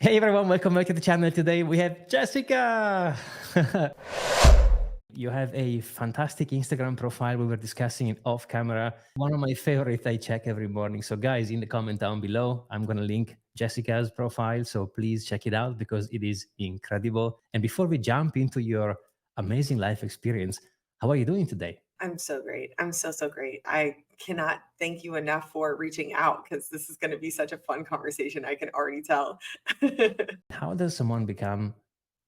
Hey everyone, welcome back to the channel. Today we have Jessica. You have a fantastic Instagram profile. We were discussing it off camera. One of my favorites I check every morning. So guys, in the comment down below, I'm going to link Jessica's profile. So please check it out because it is incredible. And before we jump into your amazing life experience, how are you doing today? I'm so great. I'm so great. I cannot thank you enough for reaching out because this is going to be such a fun conversation. I can already tell. How does someone become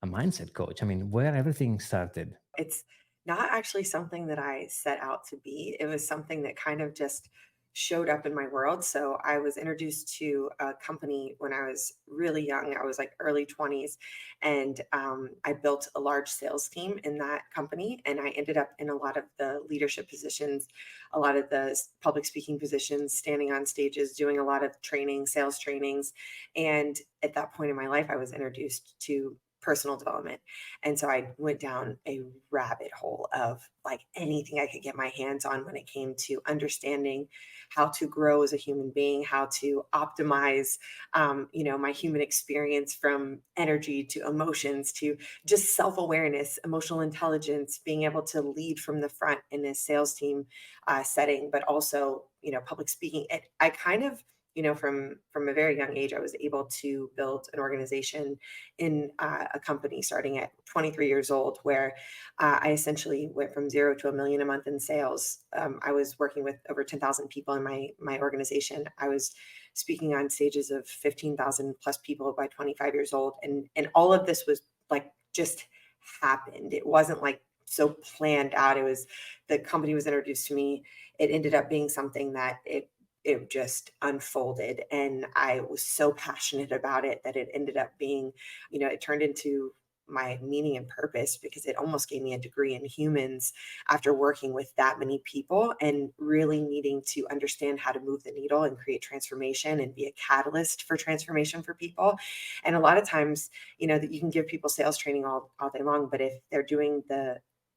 a mindset coach? I mean, where everything started? It's not actually something that I set out to be. It was something that kind of just showed up in my world. So I was introduced to a company when I was really young. I was like early 20s. And I built a large sales team in that company. And I ended up in a lot of the leadership positions, a lot of the public speaking positions, standing on stages, doing a lot of training, sales trainings. And at that point in my life, I was introduced to personal development. And so I went down a rabbit hole of like anything I could get my hands on when it came to understanding how to grow as a human being, how to optimize, my human experience from energy to emotions to just self awareness, emotional intelligence, being able to lead from the front in a sales team setting, but also, public speaking. I kind of from a very young age, I was able to build an organization in a company starting at 23 years old, where I essentially went from zero to a million a month in sales. I was working with over 10,000 people in my organization. I was speaking on stages of 15,000 plus people by 25 years old, and all of this was like just happened. It wasn't like so planned out. It was the company was introduced to me. It ended up being something that it just unfolded, and I was so passionate about it that it ended up being, it turned into my meaning and purpose because it almost gave me a degree in humans after working with that many people and really needing to understand how to move the needle and create transformation and be a catalyst for transformation for people. And a lot of times, that you can give people sales training all day long, but if they're doing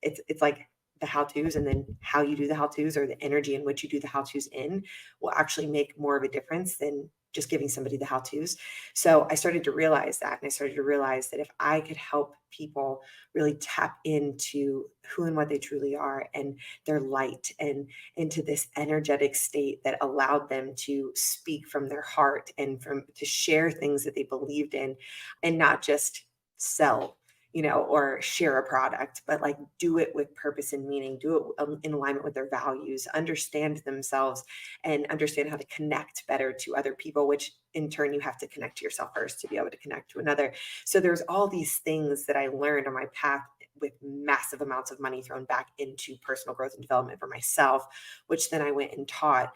it's like the how to's, and then how you do the how to's or the energy in which you do the how to's in will actually make more of a difference than just giving somebody the how to's. So I started to realize that. And I started to realize that if I could help people really tap into who and what they truly are and their light and into this energetic state that allowed them to speak from their heart and to share things that they believed in and not just sell, or share a product, but like do it with purpose and meaning, do it in alignment with their values, understand themselves, and understand how to connect better to other people, which in turn you have to connect to yourself first to be able to connect to another. So there's all these things that I learned on my path with massive amounts of money thrown back into personal growth and development for myself, which then I went and taught.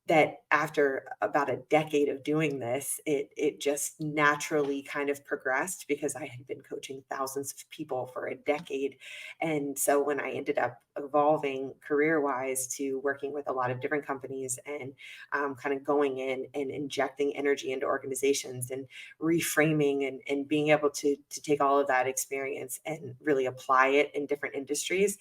That after about a decade of doing this, it just naturally kind of progressed because I had been coaching thousands of people for a decade. And so when I ended up evolving career-wise to working with a lot of different companies and kind of going in and injecting energy into organizations and reframing and being able to take all of that experience and really apply it in different industries,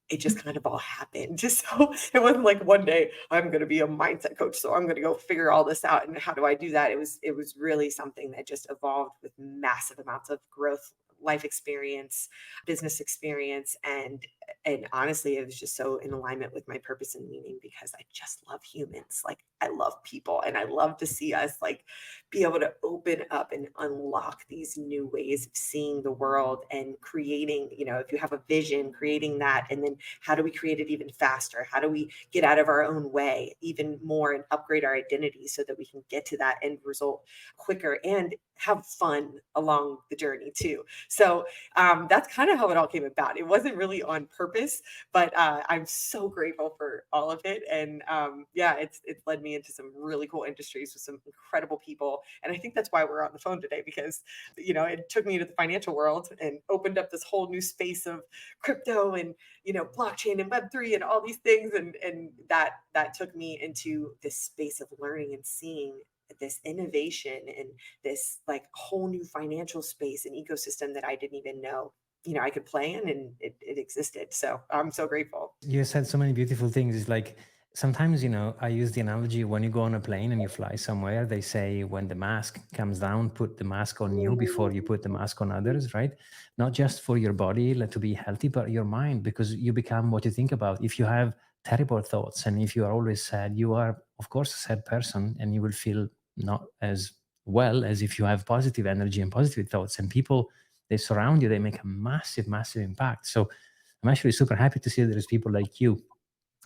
it just kind of all happened. Just so it wasn't like one day I'm going to be a mindset coach, so I'm going to go figure all this out. And how do I do that? It was really something that just evolved with massive amounts of growth, life experience, business experience, and honestly, it was just so in alignment with my purpose and meaning because I just love humans. Like I love people, and I love to see us like be able to open up and unlock these new ways of seeing the world and creating, if you have a vision, creating that. And then how do we create it even faster? How do we get out of our own way even more and upgrade our identity so that we can get to that end result quicker and have fun along the journey too? So that's kind of how it all came about. It wasn't really on purpose, but I'm so grateful for all of it. And yeah, it's led me into some really cool industries with some incredible people. And I think that's why we're on the phone today, because it took me to the financial world and opened up this whole new space of crypto and blockchain and Web3 and all these things, and that took me into this space of learning and seeing this innovation and this like whole new financial space and ecosystem that I didn't even know I could play in, and it existed. So I'm so grateful. You said so many beautiful things. It's like Sometimes, I use the analogy when you go on a plane and you fly somewhere, they say when the mask comes down, put the mask on you before you put the mask on others, right? Not just for your body like, to be healthy, but your mind, because you become what you think about. If you have terrible thoughts and if you are always sad, you are, of course, a sad person, and you will feel not as well as if you have positive energy and positive thoughts. And people, they surround you, they make a massive, massive impact. So I'm actually super happy to see there's people like you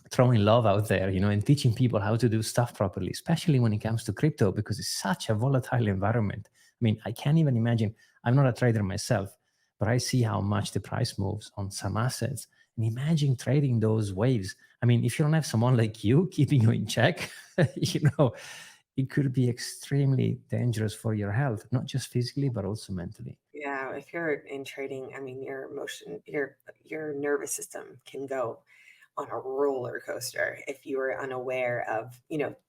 throwing love out there, and teaching people how to do stuff properly, especially when it comes to crypto, because it's such a volatile environment. I mean, I can't even imagine. I'm not a trader myself, but I see how much the price moves on some assets. And imagine trading those waves. I mean, if you don't have someone like you keeping you in check, it could be extremely dangerous for your health, not just physically, but also mentally. Yeah, if you're in trading, I mean, your nervous system can go on a roller coaster if you are unaware of,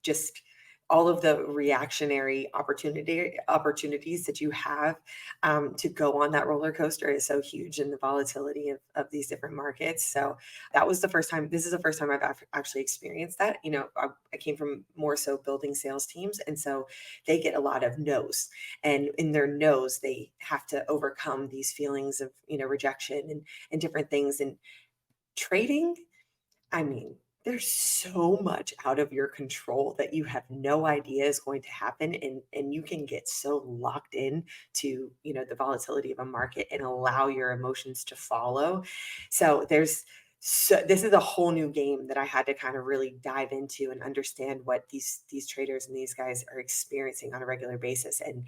just all of the reactionary opportunities that you have to go on that roller coaster is so huge in the volatility of these different markets. So that was the first time. This is the first time I've actually experienced that. I came from more so building sales teams, and so they get a lot of no's, and in their no's they have to overcome these feelings of rejection and different things. And trading, I mean, there's so much out of your control that you have no idea is going to happen, and you can get so locked in to, the volatility of a market and allow your emotions to follow. So this is a whole new game that I had to kind of really dive into and understand what these traders and these guys are experiencing on a regular basis. And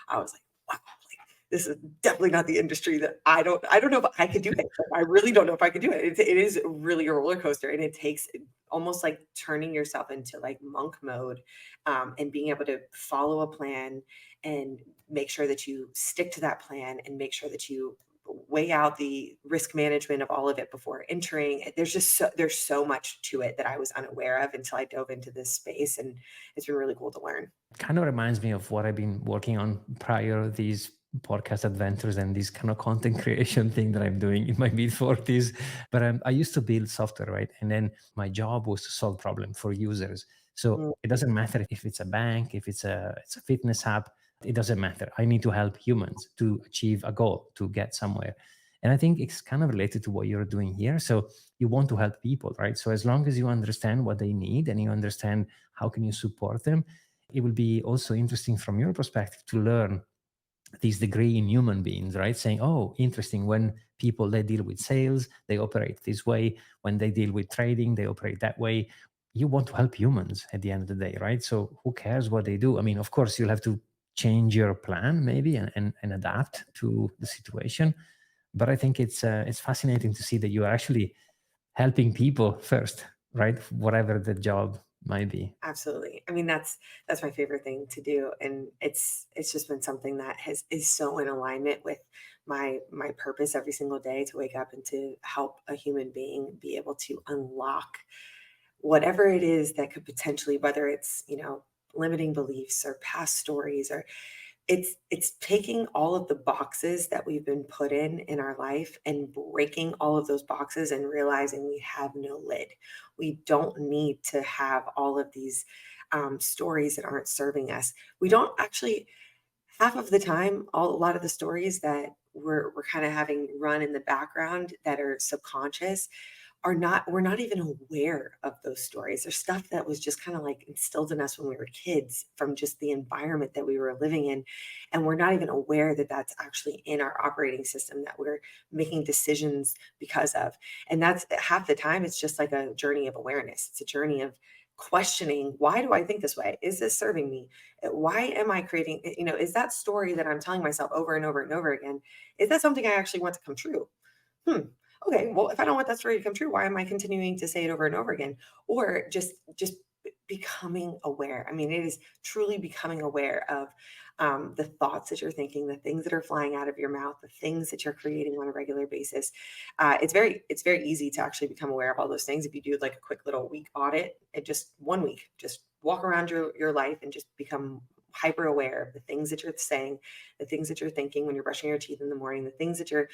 I was like, wow, like this is definitely not the industry that I don't know if I could do it. I really don't know if I could do it. It is really a roller coaster, and it takes almost like turning yourself into like monk mode, and being able to follow a plan and make sure that you stick to that plan and make sure that you weigh out the risk management of all of it before entering. There's so much to it that I was unaware of until I dove into this space, and it's been really cool to learn. Kind of reminds me of what I've been working on prior these podcast adventures and this kind of content creation thing that I'm doing in my mid 40s. But I used to build software, right? And then my job was to solve problems for users. So Mm, it doesn't matter if it's a bank, if it's a fitness app, it doesn't matter. I need to help humans to achieve a goal, to get somewhere. And I think it's kind of related to what you're doing here. So you want to help people, right? So as long as you understand what they need and you understand how can you support them, it will be also interesting from your perspective to learn this degree in human beings, right? Saying, oh, interesting, when people they deal with sales, they operate this way. When they deal with trading, they operate that way. You want to help humans at the end of the day, right? So who cares what they do? I mean, of course, you'll have to change your plan maybe and adapt to the situation. But I think it's fascinating to see that you are actually helping people first, right? Whatever the job might be. absolutely. I mean, that's my favorite thing to do, and it's just been something that has is so in alignment with my purpose every single day, to wake up and to help a human being be able to unlock whatever it is that could potentially, whether it's limiting beliefs or past stories, or it's taking all of the boxes that we've been put in our life and breaking all of those boxes and realizing we have no lid. We don't need to have all of these stories that aren't serving us. We don't actually, half of the time, a lot of the stories that we're kind of having run in the background that are subconscious we're not even aware of those stories. There's stuff that was just kind of like instilled in us when we were kids from just the environment that we were living in, and we're not even aware that that's actually in our operating system that we're making decisions because of. And that's half the time, it's just like a journey of awareness. It's a journey of questioning, why do I think this way? Is this serving me? Why am I creating, is that story that I'm telling myself over and over and over again, is that something I actually want to come true? Hmm. Okay, well, if I don't want that story to come true, why am I continuing to say it over and over again? Or just becoming aware. I mean, it is truly becoming aware of the thoughts that you're thinking, the things that are flying out of your mouth, the things that you're creating on a regular basis. It's very easy to actually become aware of all those things if you do like a quick little week audit. It just 1 week, just walk around your life and just become hyper aware of the things that you're saying, the things that you're thinking when you're brushing your teeth in the morning, the things that you're,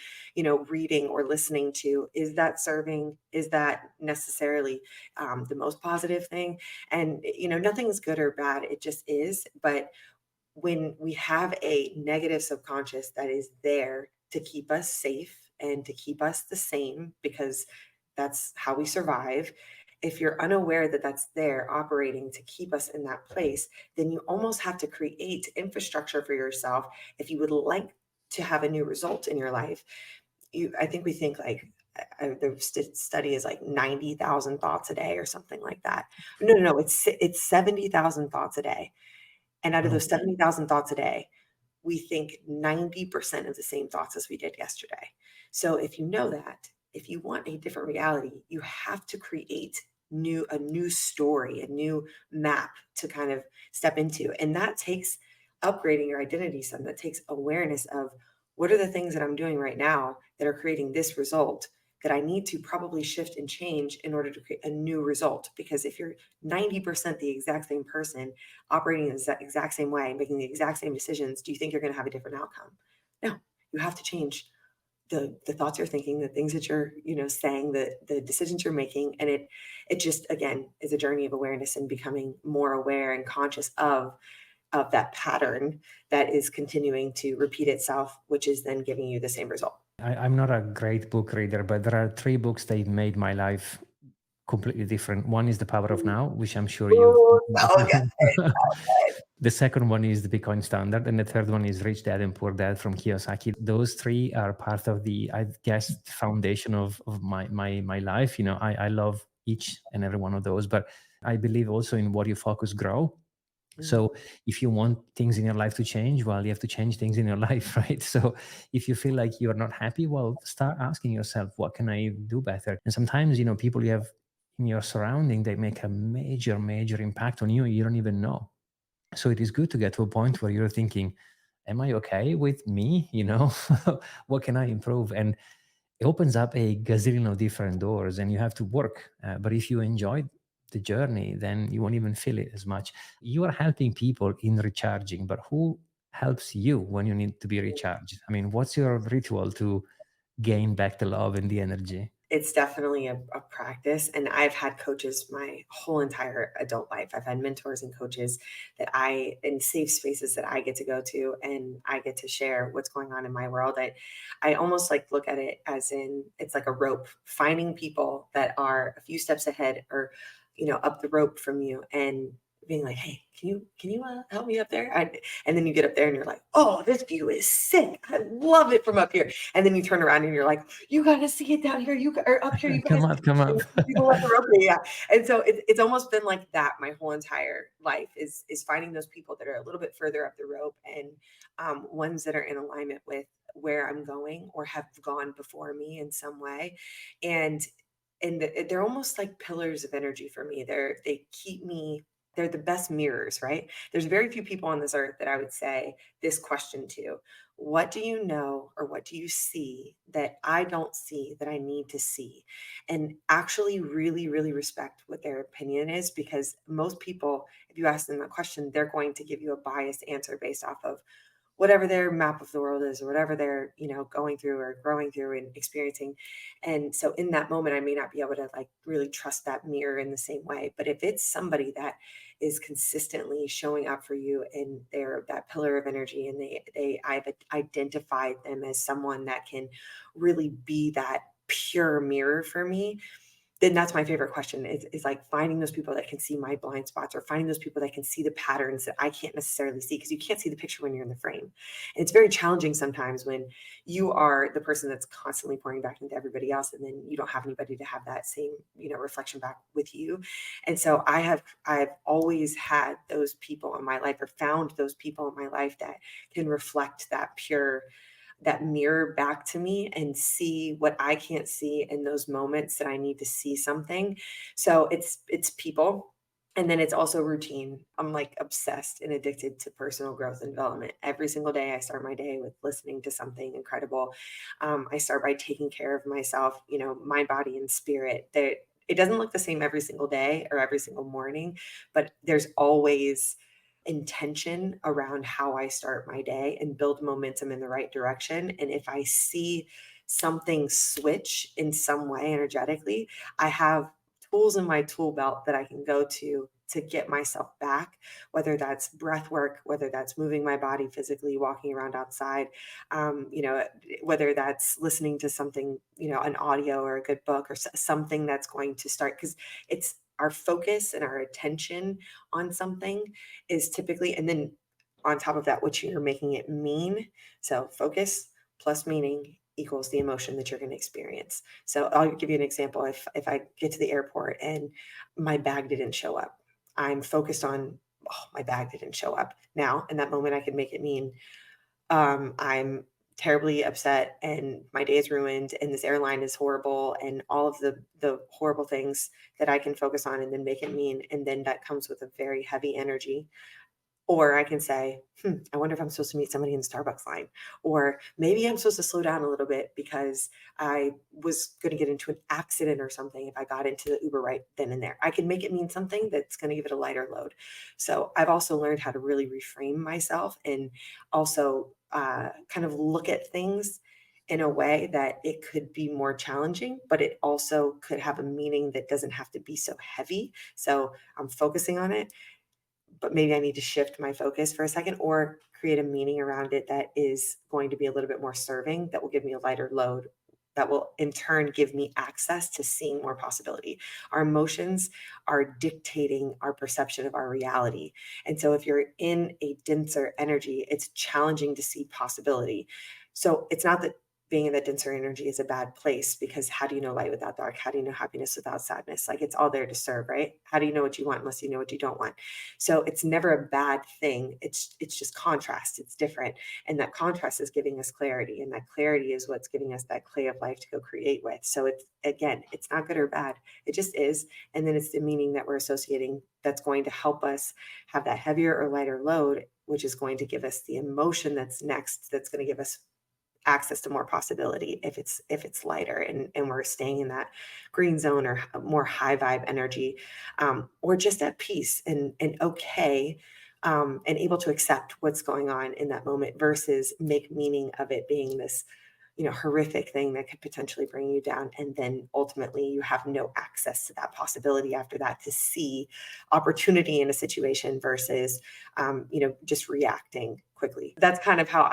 reading or listening to. Is that serving? Is that necessarily the most positive thing? And, nothing's good or bad. It just is. But when we have a negative subconscious that is there to keep us safe and to keep us the same, because that's how we survive. If you're unaware that that's there operating to keep us in that place, then you almost have to create infrastructure for yourself if you would like to have a new result in your life. I think we think like the study is like 90,000 thoughts a day or something like that. No, it's 70,000 thoughts a day. And out of Oh, those 70,000 thoughts a day, we think 90% of the same thoughts as we did yesterday. So if you know that, if you want a different reality, you have to create a new story, a new map to kind of step into. And that takes upgrading your identity some. That takes awareness of what are the things that I'm doing right now that are creating this result that I need to probably shift and change in order to create a new result. Because if you're 90% the exact same person, operating in the exact same way, making the exact same decisions, do you think you're going to have a different outcome? No, you have to change the thoughts you're thinking, the things that you're, saying, the decisions you're making. And it just, again, is a journey of awareness and becoming more aware and conscious of that pattern that is continuing to repeat itself, which is then giving you the same result. I'm not a great book reader, but there are three books that made my life completely different. One is The Power of Now, which I'm sure you've. Ooh, so good. The second one is The Bitcoin Standard, and the third one is Rich Dad and Poor Dad from Kiyosaki. Those three are part of the, I guess, foundation of my life. I love each and every one of those, but I believe also in what you focus grow. So if you want things in your life to change, well, you have to change things in your life, right? So if you feel like you're not happy, well, start asking yourself, what can I do better? And sometimes, people you have in your surrounding, they make a major, major impact on you. You don't even know. So it is good to get to a point where you're thinking, am I okay with me? What can I improve? And it opens up a gazillion of different doors and you have to work. But if you enjoy the journey, then you won't even feel it as much. You are helping people in recharging, but who helps you when you need to be recharged? I mean, what's your ritual to gain back the love and the energy? It's definitely a practice. And I've had coaches my whole entire adult life. I've had mentors and coaches in safe spaces that I get to go to and I get to share what's going on in my world. I almost like look at it as in it's like a rope, finding people that are a few steps ahead or, up the rope from you and being like, hey, can you help me up there? And then you get up there and you're like, oh, this view is sick. I love it from up here. And then you turn around and you're like, you got to see it down here. Or up here, you guys. Come up. People up the rope. Yeah. And so it's almost been like that my whole entire life is finding those people that are a little bit further up the rope and ones that are in alignment with where I'm going or have gone before me in some way. And they're almost like pillars of energy for me. They keep me, they're the best mirrors, right? There's very few people on this earth that I would say this question to. What do you know or what do you see that I don't see that I need to see? And actually really, really respect what their opinion is, because most people, if you ask them that question, they're going to give you a biased answer based off of whatever their map of the world is or whatever they're, going through or growing through and experiencing. And so in that moment, I may not be able to like really trust that mirror in the same way. But if it's somebody that is consistently showing up for you and they're that pillar of energy and I've identified them as someone that can really be that pure mirror for me, then that's my favorite question is like finding those people that can see my blind spots or finding those people that can see the patterns that I can't necessarily see, because you can't see the picture when you're in the frame. And it's very challenging sometimes when you are the person that's constantly pouring back into everybody else and then you don't have anybody to have that same, reflection back with you. And so I've always had those people in my life or found those people in my life that can reflect that mirror back to me and see what I can't see in those moments that I need to see something. So it's people. And then it's also routine. I'm like obsessed and addicted to personal growth and development. Every single day, I start my day with listening to something incredible. I start by taking care of myself, mind, body, and spirit. That it doesn't look the same every single day or every single morning, but there's always intention around how I start my day and build momentum in the right direction. And if I see something switch in some way energetically, I have tools in my tool belt that I can go to get myself back, whether that's breath work, whether that's moving my body physically, walking around outside, you know, whether that's listening to something, you know, an audio or a good book or something that's going to start, because it's our focus and our attention on something is typically, and then on top of that, what you're making it mean. So focus plus meaning equals the emotion that you're going to experience. So I'll give you an example. If I get to the airport and my bag didn't show up, I'm focused on, oh, my bag didn't show up. Now, in that moment, I can make it mean, I'm terribly upset and my day is ruined and this airline is horrible and all of the horrible things that I can focus on and then make it mean. And then that comes with a very heavy energy. Or I can say, I wonder if I'm supposed to meet somebody in the Starbucks line. Or maybe I'm supposed to slow down a little bit because I was going to get into an accident or something if I got into the Uber right then and there. I can make it mean something that's going to give it a lighter load. So I've also learned how to really reframe myself and also kind of look at things in a way that it could be more challenging, but it also could have a meaning that doesn't have to be so heavy. So I'm focusing on it, but maybe I need to shift my focus for a second or create a meaning around it that is going to be a little bit more serving, that will give me a lighter load, that will in turn give me access to seeing more possibility. Our emotions are dictating our perception of our reality. And so if you're in a denser energy, it's challenging to see possibility. So it's not that being in that denser energy is a bad place, because how do you know light without dark? How do you know happiness without sadness? Like, it's all there to serve, right? How do you know what you want unless you know what you don't want? So it's never a bad thing. It's just contrast. It's different. And that contrast is giving us clarity. And that clarity is what's giving us that clay of life to go create with. So it's, again, it's not good or bad. It just is. And then it's the meaning that we're associating that's going to help us have that heavier or lighter load, which is going to give us the emotion that's next, that's going to give us access to more possibility if it's lighter, and we're staying in that green zone or more high vibe energy, or just at peace and okay, and able to accept what's going on in that moment versus make meaning of it being this, you know, horrific thing that could potentially bring you down, and then ultimately you have no access to that possibility after that to see opportunity in a situation versus, you know, just reacting quickly. That's kind of how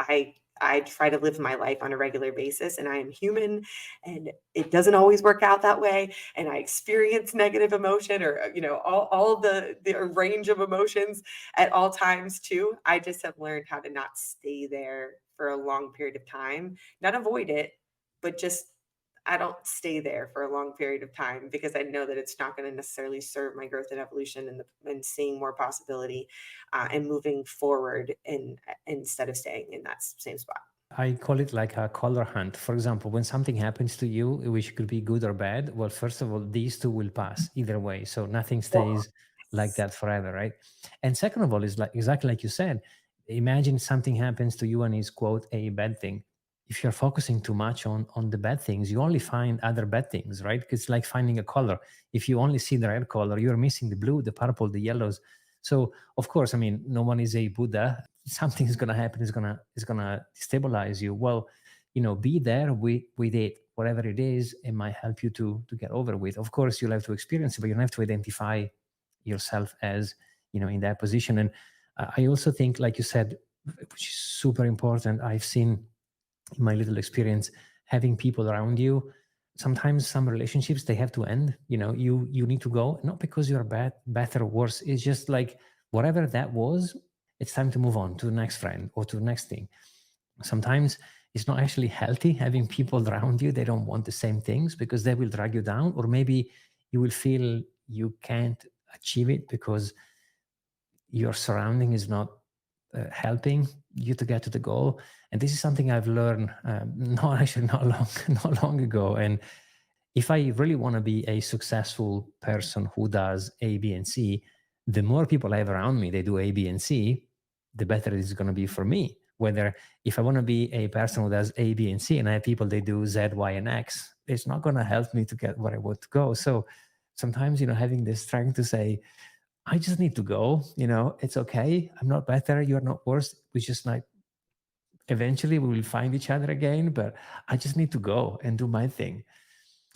I try to live my life on a regular basis, and I am human, and it doesn't always work out that way, and I experience negative emotion, or you know, all the range of emotions at all times too. I just have learned how to not stay there for a long period of time, not avoid it, but just I don't stay there for a long period of time, because I know that it's not going to necessarily serve my growth and evolution and seeing more possibility, and moving forward, and instead of staying in that same spot. I call it like a color hunt. For example, when something happens to you, which could be good or bad, well, first of all, these two will pass either way. So nothing Well, stays like that forever, right? And second of all, is like exactly like you said, imagine something happens to you and is quote a bad thing. If you're focusing too much on the bad things, you only find other bad things, right? It's like finding a color. If you only see the red color, you're missing the blue, the purple, the yellows. So of course, I mean, no one is a Buddha. Something is going to happen, is going to stabilize you. Well, be there with it, whatever it is. It might help you to get over with. Of course, you'll have to experience it, but you don't have to identify yourself as in that position. And I also think, like you said, which is super important, I've seen in my little experience, having people around you, sometimes some relationships, they have to end. You need to go, not because you're bad, better or worse. It's just like whatever that was, it's time to move on to the next friend or to the next thing. Sometimes it's not actually healthy having people around you. They don't want the same things because they will drag you down, or maybe you will feel you can't achieve it because your surrounding is not helping you to get to the goal. And this is something I've learned not long ago. And if I really want to be a successful person who does A, B, and C, the more people I have around me, they do A, B, and C, the better it is going to be for me. Whether if I want to be a person who does A, B, and C, and I have people they do Z, Y, and X, it's not going to help me to get where I want to go. So sometimes, having the strength to say, I just need to go. It's okay. I'm not better. You're not worse. We just like eventually we will find each other again, but I just need to go and do my thing.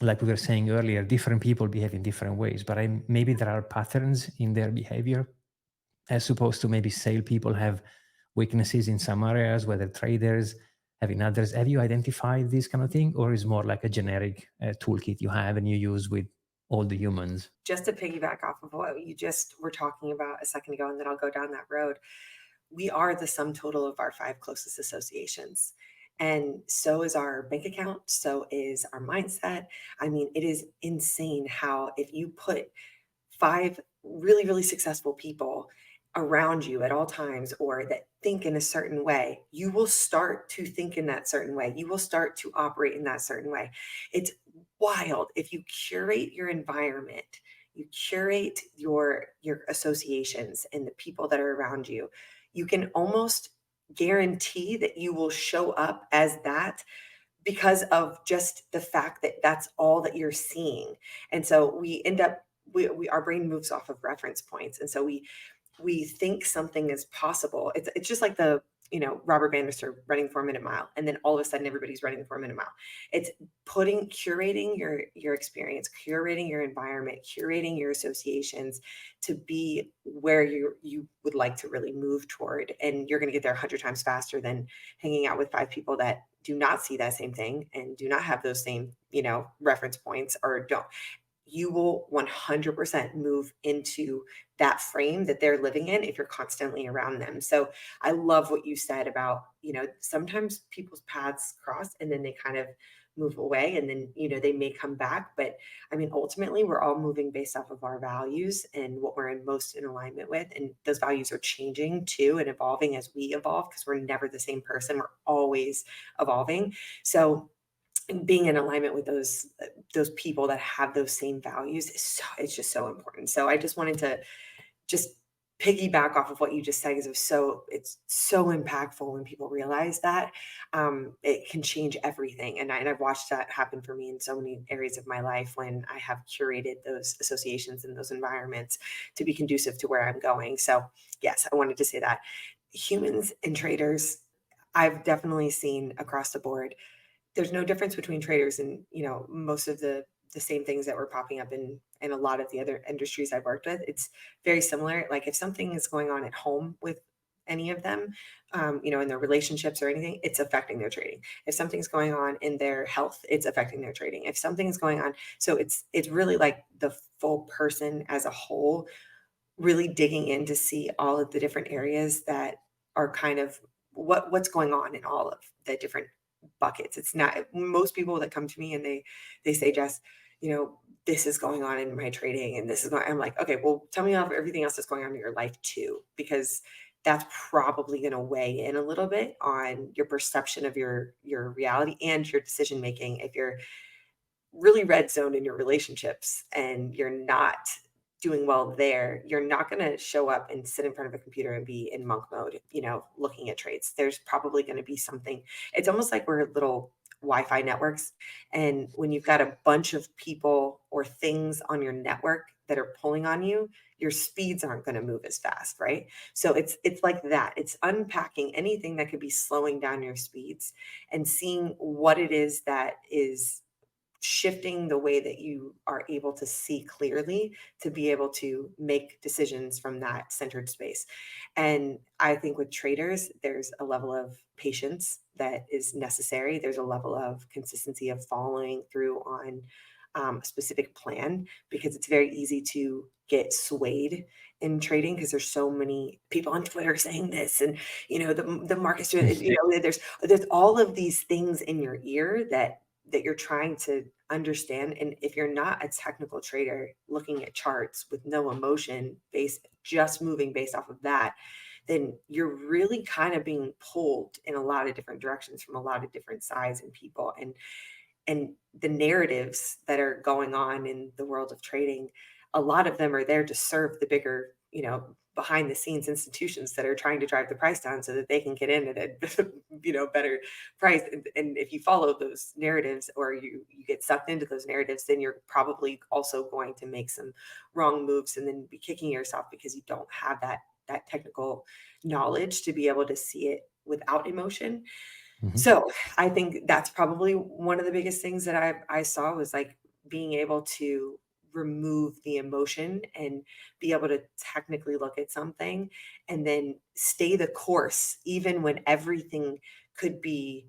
Like we were saying earlier, different people behave in different ways, but maybe there are patterns in their behavior as opposed to maybe sale people have weaknesses in some areas, whether traders have in others. Have you identified this kind of thing, or is more like a generic toolkit you have and you use with all the humans? Just to piggyback off of what you just were talking about a second ago, and then I'll go down that road. We are the sum total of our 5 closest associations. And so is our bank account, so is our mindset. I mean, it is insane how if you put 5 really, really successful people around you at all times or that think in a certain way, you will start to think in that certain way. You will start to operate in that certain way. It's wild if you curate your environment, you curate your associations and the people that are around you. You can almost guarantee that you will show up as that because of just the fact that that's all that you're seeing. And so we end up we our brain moves off of reference points. And so we think something is possible. It's just like the, Robert Bannister running 4 minute mile. And then all of a sudden everybody's running the 4 minute mile. It's curating your experience, curating your environment, curating your associations to be where you would like to really move toward. And you're going to get there 100 times faster than hanging out with 5 people that do not see that same thing and do not have those same, reference points or don't. You will 100% move into that frame that they're living in if you're constantly around them. So I love what you said about, sometimes people's paths cross and then they kind of move away and then, they may come back. But I mean, ultimately, we're all moving based off of our values and what we're in most in alignment with. And those values are changing too and evolving as we evolve because we're never the same person. We're always evolving. So being in alignment with those people that have those same values it's just so important. So I just wanted to just piggyback off of what you just said because it's so impactful when people realize that it can change everything. And I've watched that happen for me in so many areas of my life when I have curated those associations and those environments to be conducive to where I'm going. So yes, I wanted to say that humans and traders, I've definitely seen across the board there's no difference between traders and most of the same things that were popping up in a lot of the other industries I've worked with. It's very similar. Like if something is going on at home with any of them, in their relationships or anything, it's affecting their trading. If something's going on in their health, it's affecting their trading. If something is going on, so it's really like the full person as a whole, really digging in to see all of the different areas that are kind of what's going on in all of the different buckets. It's not most people that come to me and they say, Jess, this is going on in my trading and this is going, I'm like, okay, well, tell me about everything else that's going on in your life too, because that's probably going to weigh in a little bit on your perception of your reality and your decision making. If you're really red zone in your relationships and you're not doing well there, you're not going to show up and sit in front of a computer and be in monk mode, looking at trades. There's probably going to be something. It's almost like we're little Wi-Fi networks. And when you've got a bunch of people or things on your network that are pulling on you, your speeds aren't going to move as fast, right? So it's like that. It's unpacking anything that could be slowing down your speeds and seeing what it is that is shifting the way that you are able to see clearly to be able to make decisions from that centered space. And I think with traders, there's a level of patience that is necessary. There's a level of consistency of following through on a specific plan because it's very easy to get swayed in trading because there's so many people on Twitter saying this and the market's doing there's all of these things in your ear that you're trying to understand. And if you're not a technical trader looking at charts with no emotion based, just moving based off of that, then you're really kind of being pulled in a lot of different directions from a lot of different sides and people. And the narratives that are going on in the world of trading, a lot of them are there to serve the bigger behind the scenes institutions that are trying to drive the price down so that they can get in at a better price. And if you follow those narratives, or you get sucked into those narratives, then you're probably also going to make some wrong moves and then be kicking yourself because you don't have that technical knowledge to be able to see it without emotion. Mhm. So I think that's probably one of the biggest things that I saw was like being able to remove the emotion and be able to technically look at something and then stay the course, even when everything could be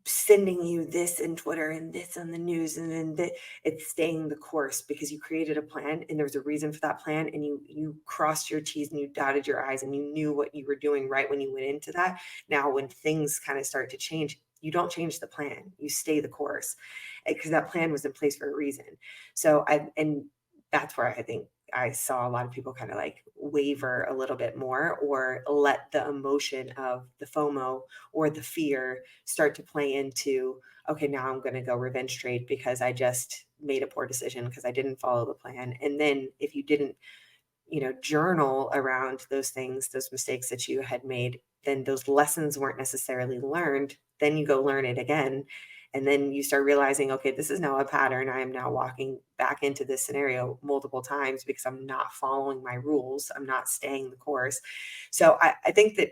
sending you this in Twitter and this on the news, and then it's staying the course because you created a plan and there's a reason for that plan, and you crossed your T's and you dotted your I's and you knew what you were doing right when you went into that. Now, when things kind of start to change, you don't change the plan, you stay the course because that plan was in place for a reason. And that's where I think I saw a lot of people kind of like waver a little bit more or let the emotion of the FOMO or the fear start to play into, okay, now I'm going to go revenge trade because I just made a poor decision because I didn't follow the plan. And then if you didn't, journal around those things, those mistakes that you had made, then those lessons weren't necessarily learned. Then you go learn it again. And then you start realizing, okay, this is now a pattern. I am now walking back into this scenario multiple times because I'm not following my rules. I'm not staying the course. So I think that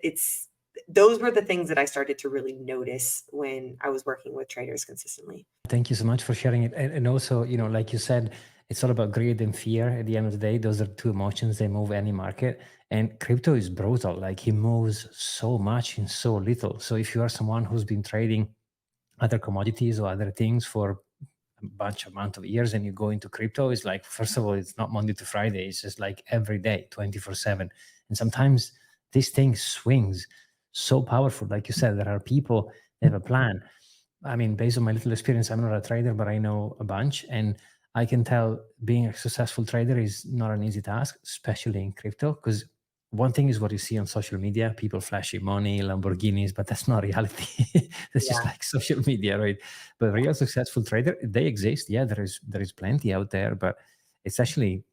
those were the things that I started to really notice when I was working with traders consistently. Thank you so much for sharing it. And also, like you said, it's all about greed and fear. At the end of the day, those are two emotions. They move any market. And crypto is brutal. Like he moves so much in so little. So if you are someone who's been trading other commodities or other things for a bunch amount of years and you go into crypto, it's like, first of all, it's not Monday to Friday. It's just like every day, 24/7. And sometimes this thing swings so powerful. Like you said, there are people that have a plan. I mean, based on my little experience, I'm not a trader, but I know a bunch. And I can tell being a successful trader is not an easy task, especially in crypto, because one thing is what you see on social media, people flashing money, Lamborghinis, but that's not reality. That's just Yeah. like social media, right? But real successful trader, they exist. Yeah, there is plenty out there, but it's actually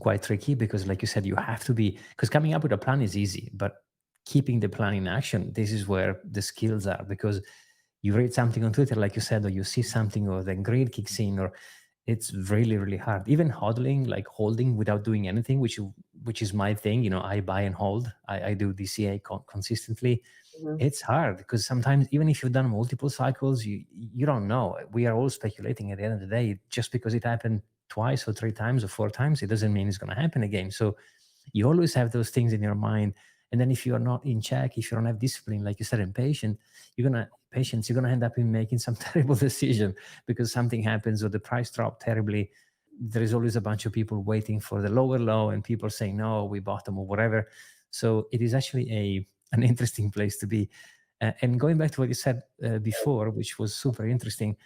quite tricky because, like you said, you have to be, because coming up with a plan is easy, but keeping the plan in action, this is where the skills are. Because you read something on Twitter, like you said, or you see something, or then greed kicks in, or it's really, really hard. Even hodling, like holding without doing anything, which is my thing. I buy and hold. I do DCA consistently. Mhm. It's hard because sometimes, even if you've done multiple cycles, you don't know. We are all speculating at the end of the day. Just because it happened twice or three times or four times, it doesn't mean it's going to happen again. So you always have those things in your mind. And then if you are not in check, if you don't have discipline, like you said, and patience, you're gonna end up in making some terrible decision because something happens or the price drop terribly. There is always a bunch of people waiting for the lower low and people saying, no, we bottom or whatever. So it is actually an interesting place to be. And going back to what you said before, which was super interesting,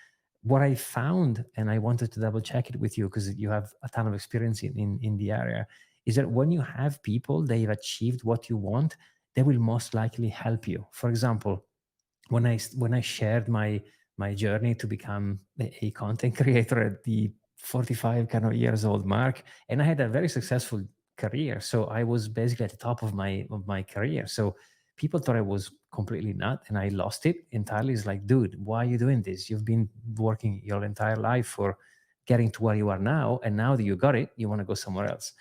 what I found, and I wanted to double check it with you because you have a ton of experience in the area, is that when you have people, they've achieved what you want, they will most likely help you. For example, when I shared my journey to become a content creator at the 45 kind of years old mark, and I had a very successful career, so I was basically at the top of my career. So people thought I was completely nut, and I lost it entirely. It's like, dude, why are you doing this? You've been working your entire life for getting to where you are now, and now that you got it, you want to go somewhere else.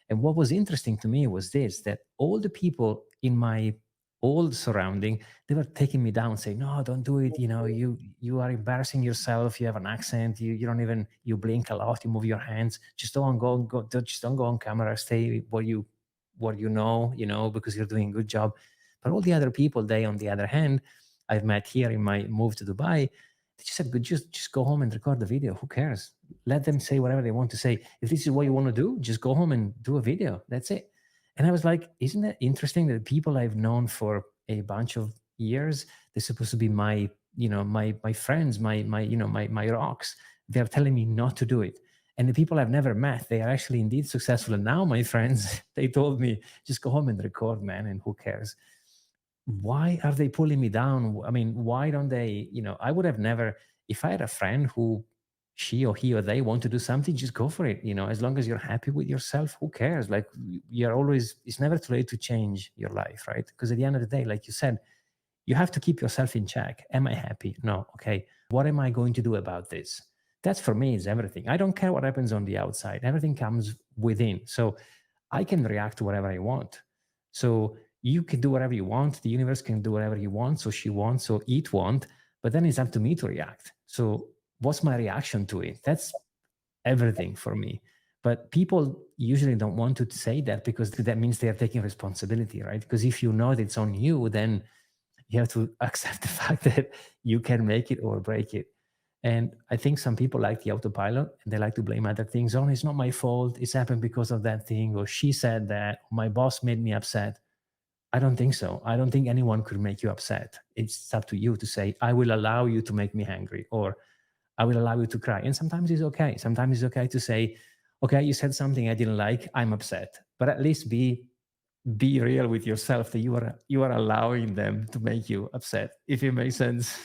And what was interesting to me was this: that all the people in my old surrounding, they were taking me down, saying, no, don't do it. You are embarrassing yourself. You have an accent. You don't even, you blink a lot, you move your hands. Just just don't go on camera. Stay what you know, because you're doing a good job. But all the other people, they, on the other hand, I've met here in my move to Dubai, they just said, good, just go home and record the video. Who cares? Let them say whatever they want to say. If this is what you want to do, just go home and do a video. That's it. And I was like, isn't it interesting that people I've known for a bunch of years, they're supposed to be my friends, my rocks. They're telling me not to do it. And the people I've never met, they are actually indeed successful. And now my friends, they told me, just go home and record, man, and who cares? Why are they pulling me down? I mean, why don't they, I would have never, if I had a friend who she or he or they want to do something, just go for it. As long as you're happy with yourself, who cares? Like, you're always, it's never too late to change your life, right? Because at the end of the day, like you said, you have to keep yourself in check. Am I happy? No. Okay. What am I going to do about this? That's, for me, is everything. I don't care what happens on the outside. Everything comes within. So I can react to whatever I want. So you can do whatever you want. The universe can do whatever he wants or she wants or it want. But then it's up to me to react. So what's my reaction to it? That's everything for me. But people usually don't want to say that, because that means they are taking responsibility, right? Because if you know that it's on you, then you have to accept the fact that you can make it or break it. And I think some people like the autopilot and they like to blame other things. Oh, it's not my fault. It's happened because of that thing. Or she said that. My boss made me upset. I don't think so. I don't think anyone could make you upset. It's up to you to say, I will allow you to make me angry, or I will allow you to cry. And sometimes it's okay. Sometimes it's okay to say, okay, you said something I didn't like. I'm upset. But at least be real with yourself that you are allowing them to make you upset, if it makes sense.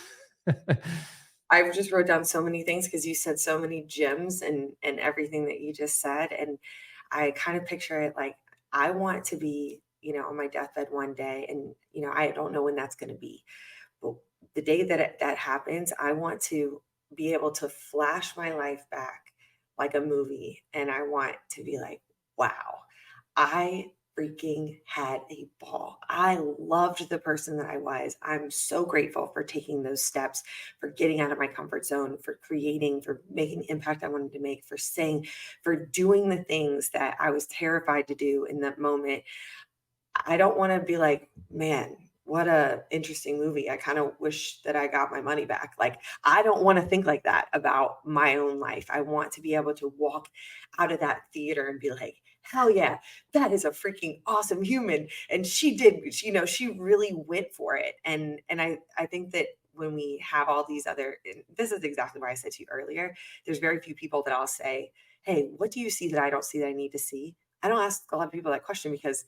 I just wrote down so many things because you said so many gems and everything that you just said. And I kind of picture it like I want to be, on my deathbed one day. And, I don't know when that's going to be. But the day that that happens, I want to be able to flash my life back like a movie. And I want to be like, wow, I freaking had a ball. I loved the person that I was. I'm so grateful for taking those steps, for getting out of my comfort zone, for creating, for making the impact I wanted to make, for saying, for doing the things that I was terrified to do in that moment. I don't want to be like, man, what a interesting movie. I kind of wish that I got my money back. Like, I don't want to think like that about my own life. I want to be able to walk out of that theater and be like, hell yeah, that is a freaking awesome human. And she did, she really went for it. And I think that when we have all these other, and this is exactly why I said to you earlier, there's very few people that I'll say, hey, what do you see that I don't see that I need to see? I don't ask a lot of people that question because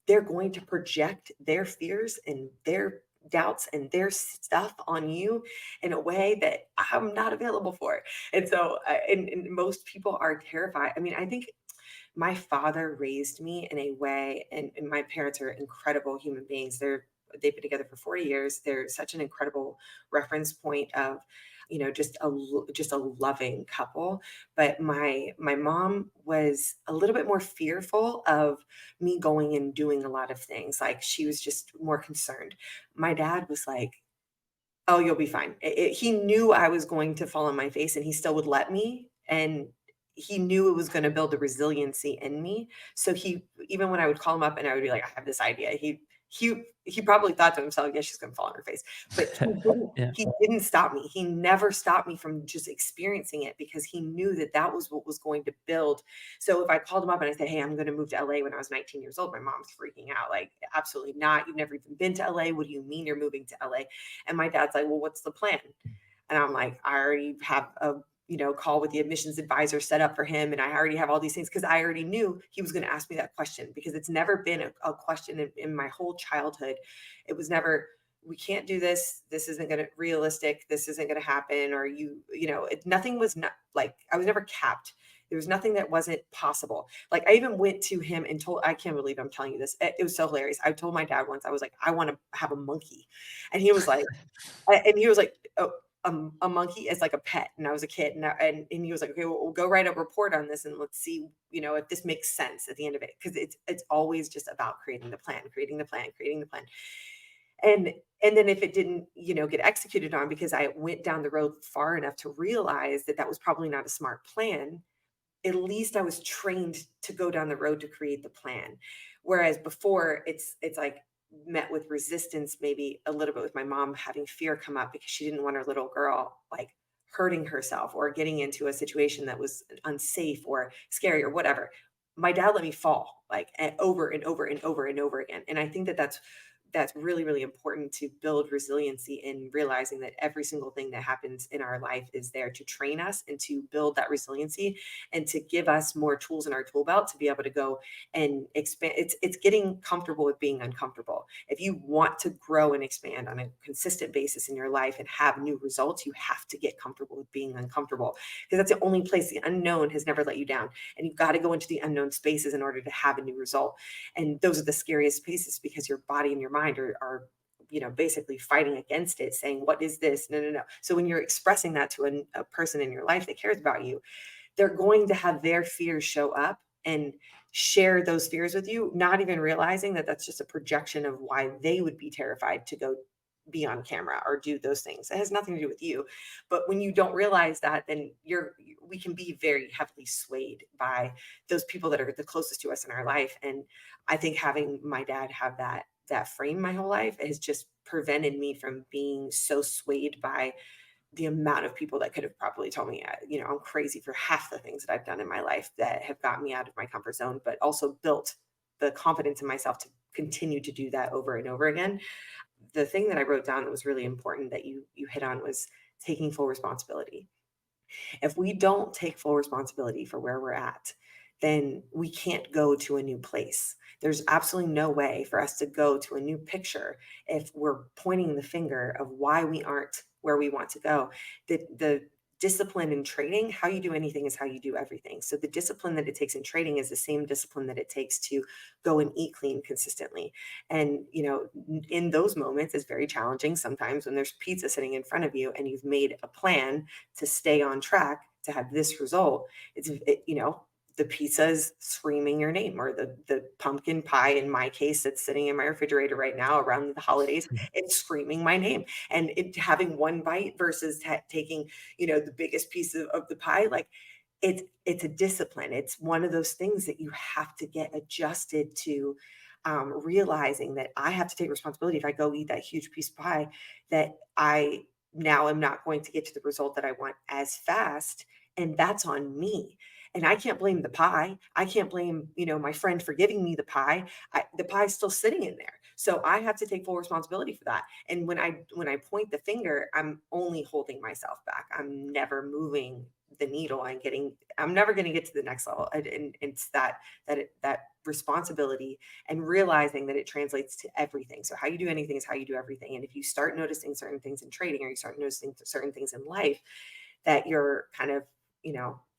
they're going to project their fears and their doubts and their stuff on you in a way that I'm not available for. And so, and most people are terrified. I mean, I think my father raised me in a way, and my parents are incredible human beings. They've been together for 40 years. They're such an incredible reference point of, just a loving couple. But my mom was a little bit more fearful of me going and doing a lot of things. Like, she was just more concerned. My dad was like, oh, you'll be fine. He knew I was going to fall on my face and he still would let me. And he knew it was going to build the resiliency in me. So even when I would call him up and I would be like, I have this idea, he probably thought to himself, yeah, she's going to fall on her face. But Yeah. he didn't stop me. He never stopped me from just experiencing it because he knew that that was what was going to build. So if I called him up and I said, hey, I'm going to move to LA when I was 19 years old, my mom's freaking out. Like, absolutely not. You've never even been to LA. What do you mean you're moving to LA? And my dad's like, well, what's the plan? And I'm like, I already have a call with the admissions advisor set up for him. And I already have all these things because I already knew he was going to ask me that question, because it's never been a question in my whole childhood. It was never, we can't do this. This isn't going to realistic. This isn't going to happen. Or nothing was not like, I was never capped. There was nothing that wasn't possible. Like, I even went to him and told, I can't believe I'm telling you this. It was so hilarious. I told my dad once, I was like, I want to have a monkey. And he was like, oh, a monkey as like a pet. And I was a kid. And he was like, okay, well, we'll go write a report on this and let's see, if this makes sense at the end of it. Cause it's always just about creating the plan. And then if it didn't, get executed on, because I went down the road far enough to realize that that was probably not a smart plan, at least I was trained to go down the road to create the plan. Whereas before it's like met with resistance, maybe a little bit, with my mom having fear come up because she didn't want her little girl like hurting herself or getting into a situation that was unsafe or scary or whatever. My dad let me fall like over and over and over and over again. And I think that that's really, really important to build resiliency in realizing that every single thing that happens in our life is there to train us and to build that resiliency and to give us more tools in our tool belt to be able to go and expand. It's getting comfortable with being uncomfortable. If you want to grow and expand on a consistent basis in your life and have new results, you have to get comfortable with being uncomfortable, because that's the only place. The unknown has never let you down, and you've got to go into the unknown spaces in order to have a new result. And those are the scariest spaces, because your body and your mind are basically fighting against it, saying, what is this? No, no, no. So when you're expressing that to a person in your life that cares about you, they're going to have their fears show up and share those fears with you, not even realizing that that's just a projection of why they would be terrified to go be on camera or do those things. It has nothing to do with you. But when you don't realize that, then we can be very heavily swayed by those people that are the closest to us in our life. And I think having my dad have that frame my whole life has just prevented me from being so swayed by the amount of people that could have probably told me, I'm crazy for half the things that I've done in my life that have gotten me out of my comfort zone, but also built the confidence in myself to continue to do that over and over again. The thing that I wrote down that was really important that you hit on was taking full responsibility. If we don't take full responsibility for where we're at, then we can't go to a new place. There's absolutely no way for us to go to a new picture if we're pointing the finger of why we aren't where we want to go. The discipline in trading, how you do anything is how you do everything. So the discipline that it takes in trading is the same discipline that it takes to go and eat clean consistently. And, in those moments, it's very challenging sometimes when there's pizza sitting in front of you and you've made a plan to stay on track to have this result. The pizza is screaming your name, or the pumpkin pie, in my case, that's sitting in my refrigerator right now around the holidays, it's screaming my name. And having one bite versus taking, the biggest piece of the pie, like it's a discipline. It's one of those things that you have to get adjusted to, realizing that I have to take responsibility. If I go eat that huge piece of pie, that I now am not going to get to the result that I want as fast. And that's on me. And I can't blame the pie. I can't blame, my friend for giving me the pie. The pie's still sitting in there. So I have to take full responsibility for that. And when I point the finger, I'm only holding myself back. I'm never moving the needle and I'm never going to get to the next level. And it's that responsibility and realizing that it translates to everything. So how you do anything is how you do everything. And if you start noticing certain things in trading, or you start noticing certain things in life that you're kind of,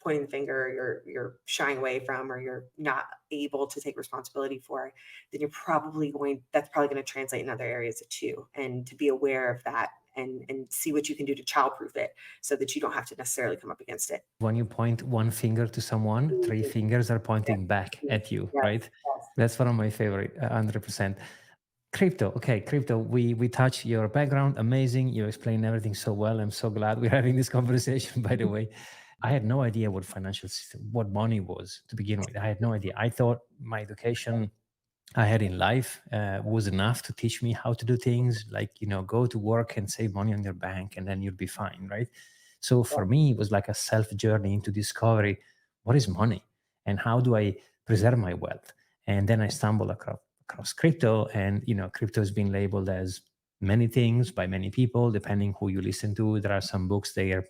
pointing the finger, you're shying away from, or you're not able to take responsibility for, then that's probably going to translate in other areas too. And to be aware of that and see what you can do to childproof it so that you don't have to necessarily come up against it. When you point one finger to someone, three Mhm. fingers are Yes, pointing back at you, yes, right? yes. That's one of my favorite, 100%. Crypto. Okay, crypto. We touch your background. Amazing. You explain everything so well. I'm so glad we're having this conversation, by the way. I had no idea what financial system, what money was to begin with. I had no idea. I thought my education I had in life was enough to teach me how to do things like, go to work and save money on your bank and then you'll be fine, right? So Yeah. for me, it was like a self journey into discovery. What is money and how do I preserve my wealth? And then I stumbled across crypto, and, crypto has been labeled as many things by many people, depending who you listen to. There are some books there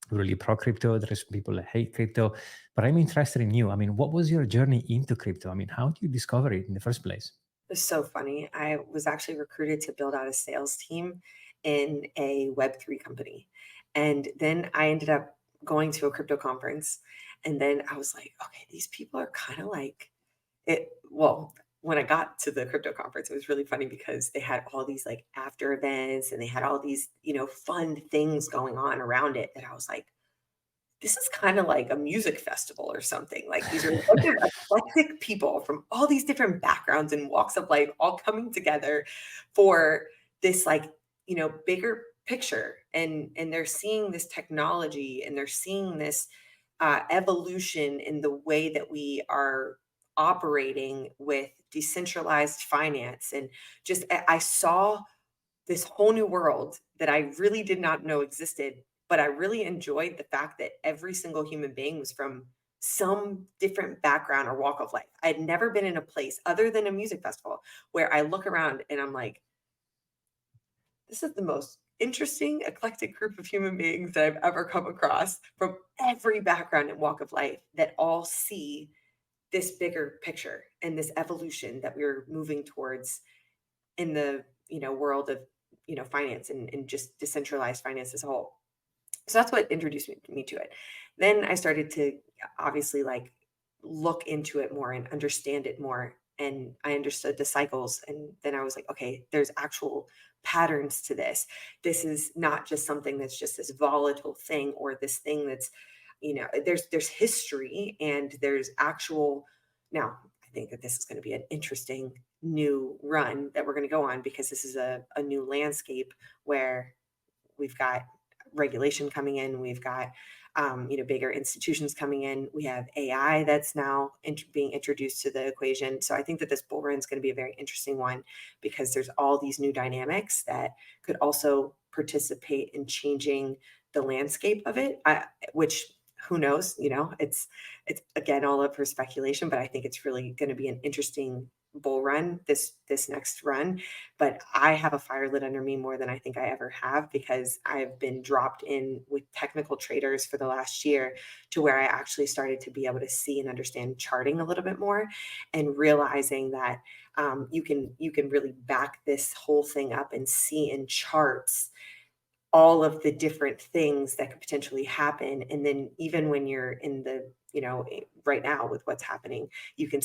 really pro crypto. There's people that hate crypto, but I'm interested in you. I mean, what was your journey into crypto? I mean, how did you discover it in the first place? It's so funny. I was actually recruited to build out a sales team in a Web3 company. And then I ended up going to a crypto conference. And then I was like, okay, these people are kind of like it. Well, when I got to the crypto conference, it was really funny because they had all these like after events and they had all these, fun things going on around it that I was like, this is kind of like a music festival or something. Like these are a bunch of eclectic people from all these different backgrounds and walks of life all coming together for this like, bigger picture. And they're seeing this technology and they're seeing this evolution in the way that we are operating with decentralized finance. And just I saw this whole new world that I really did not know existed, but I really enjoyed the fact that every single human being was from some different background or walk of life. I had never been in a place other than a music festival where I look around and I'm like, this is the most interesting, eclectic group of human beings that I've ever come across from every background and walk of life that all see this bigger picture and this evolution that we're moving towards in the world of finance and just decentralized finance as a whole. So that's what introduced me to it. Then I started to obviously like look into it more and understand it more. And I understood the cycles. And then I was like, okay, there's actual patterns to this. This is not just something that's just this volatile thing or this thing that's, there's history and there's actual. Now, I think that this is going to be an interesting new run that we're going to go on because this is a new landscape where we've got regulation coming in. We've got bigger institutions coming in. We have AI that's now being introduced to the equation. So I think that this bull run is going to be a very interesting one because there's all these new dynamics that could also participate in changing the landscape of it. Which who knows? It's again all up for speculation, but I think it's really going to be an interesting bull run this next run. But I have a fire lit under me more than I think I ever have because I've been dropped in with technical traders for the last year to where I actually started to be able to see and understand charting a little bit more and realizing that you can really back this whole thing up and see in charts all of the different things that could potentially happen. And then even when you're in the, right now with what's happening, you can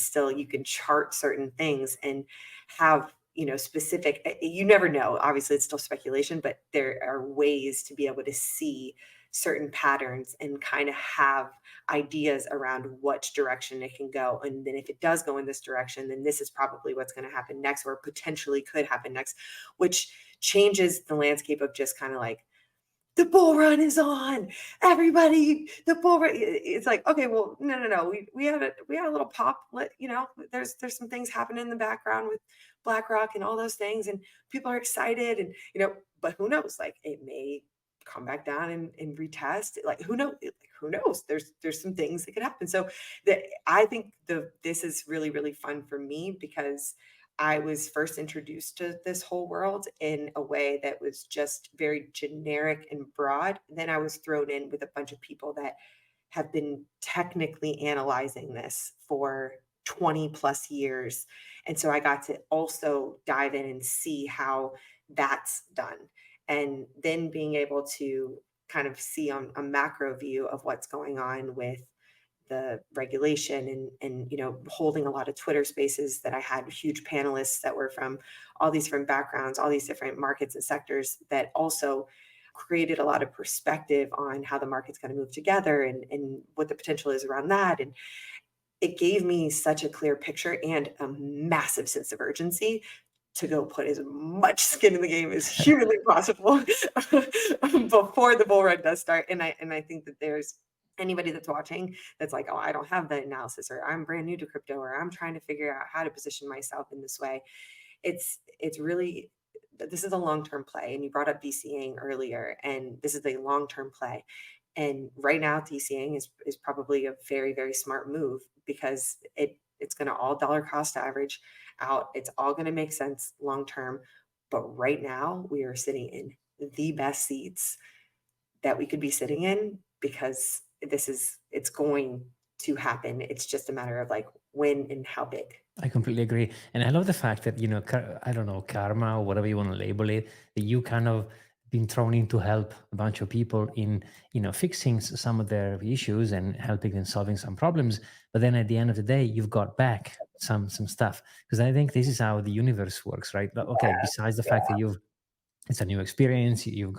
chart certain things and have, specific, you never know. Obviously, it's still speculation, but there are ways to be able to see certain patterns and kind of have ideas around what direction it can go. And then if it does go in this direction, then this is probably what's going to happen next, or potentially could happen next, which changes the landscape of just kind of like the bull run is on. Everybody, the bull run. It's like, okay, well, no. We had a little pop. There's some things happening in the background with BlackRock and all those things, and people are excited, and but who knows? Like it may come back down and retest. Like who knows? Who knows? There's some things that could happen. So that I think this is really really fun for me because I was first introduced to this whole world in a way that was just very generic and broad. Then I was thrown in with a bunch of people that have been technically analyzing this for 20 plus years. And so I got to also dive in and see how that's done. And then being able to kind of see on a macro view of what's going on with the regulation and holding a lot of Twitter spaces that I had huge panelists that were from all these different backgrounds, all these different markets and sectors that also created a lot of perspective on how the market's going to move together and what the potential is around that. And it gave me such a clear picture and a massive sense of urgency to go put as much skin in the game as humanly possible before the bull run does start. And I think that there's anybody that's watching that's like, oh, I don't have the analysis, or I'm brand new to crypto, or I'm trying to figure out how to position myself in this way. It's really, this is a long-term play. And you brought up DCing earlier, and this is a long-term play. And right now, DCing is probably a very, very smart move because it's going to all dollar cost average out. It's all going to make sense long term. But right now, we are sitting in the best seats that we could be sitting in because it's going to happen. It's just a matter of like when and how big. I completely agree. And I love the fact that, I don't know, karma or whatever you want to label it, that you kind of been thrown in to help a bunch of people in, fixing some of their issues and helping them solving some problems. But then at the end of the day, you've got back some stuff. Because I think this is how the universe works, right? Okay, besides the fact that it's a new experience, you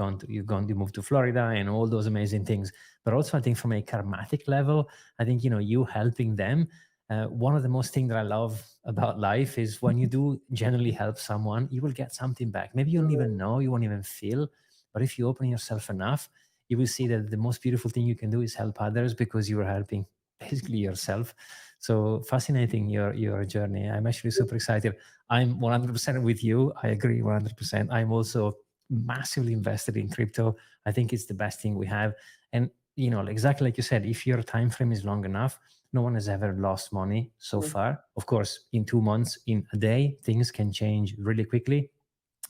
moved to Florida and all those amazing things. But also I think from a karmatic level, I think, you helping them, one of the most things that I love about life is when you do generally help someone, you will get something back. Maybe you don't even know, you won't even feel, but if you open yourself enough, you will see that the most beautiful thing you can do is help others because you are helping basically yourself. So fascinating, your journey. I'm actually super excited. I'm 100% with you. I agree 100%. I'm also massively invested in crypto. I think it's the best thing we have. And exactly like you said, if your time frame is long enough, no one has ever lost money so Mm. far. Of course, in 2 months, in a day, things can change really quickly.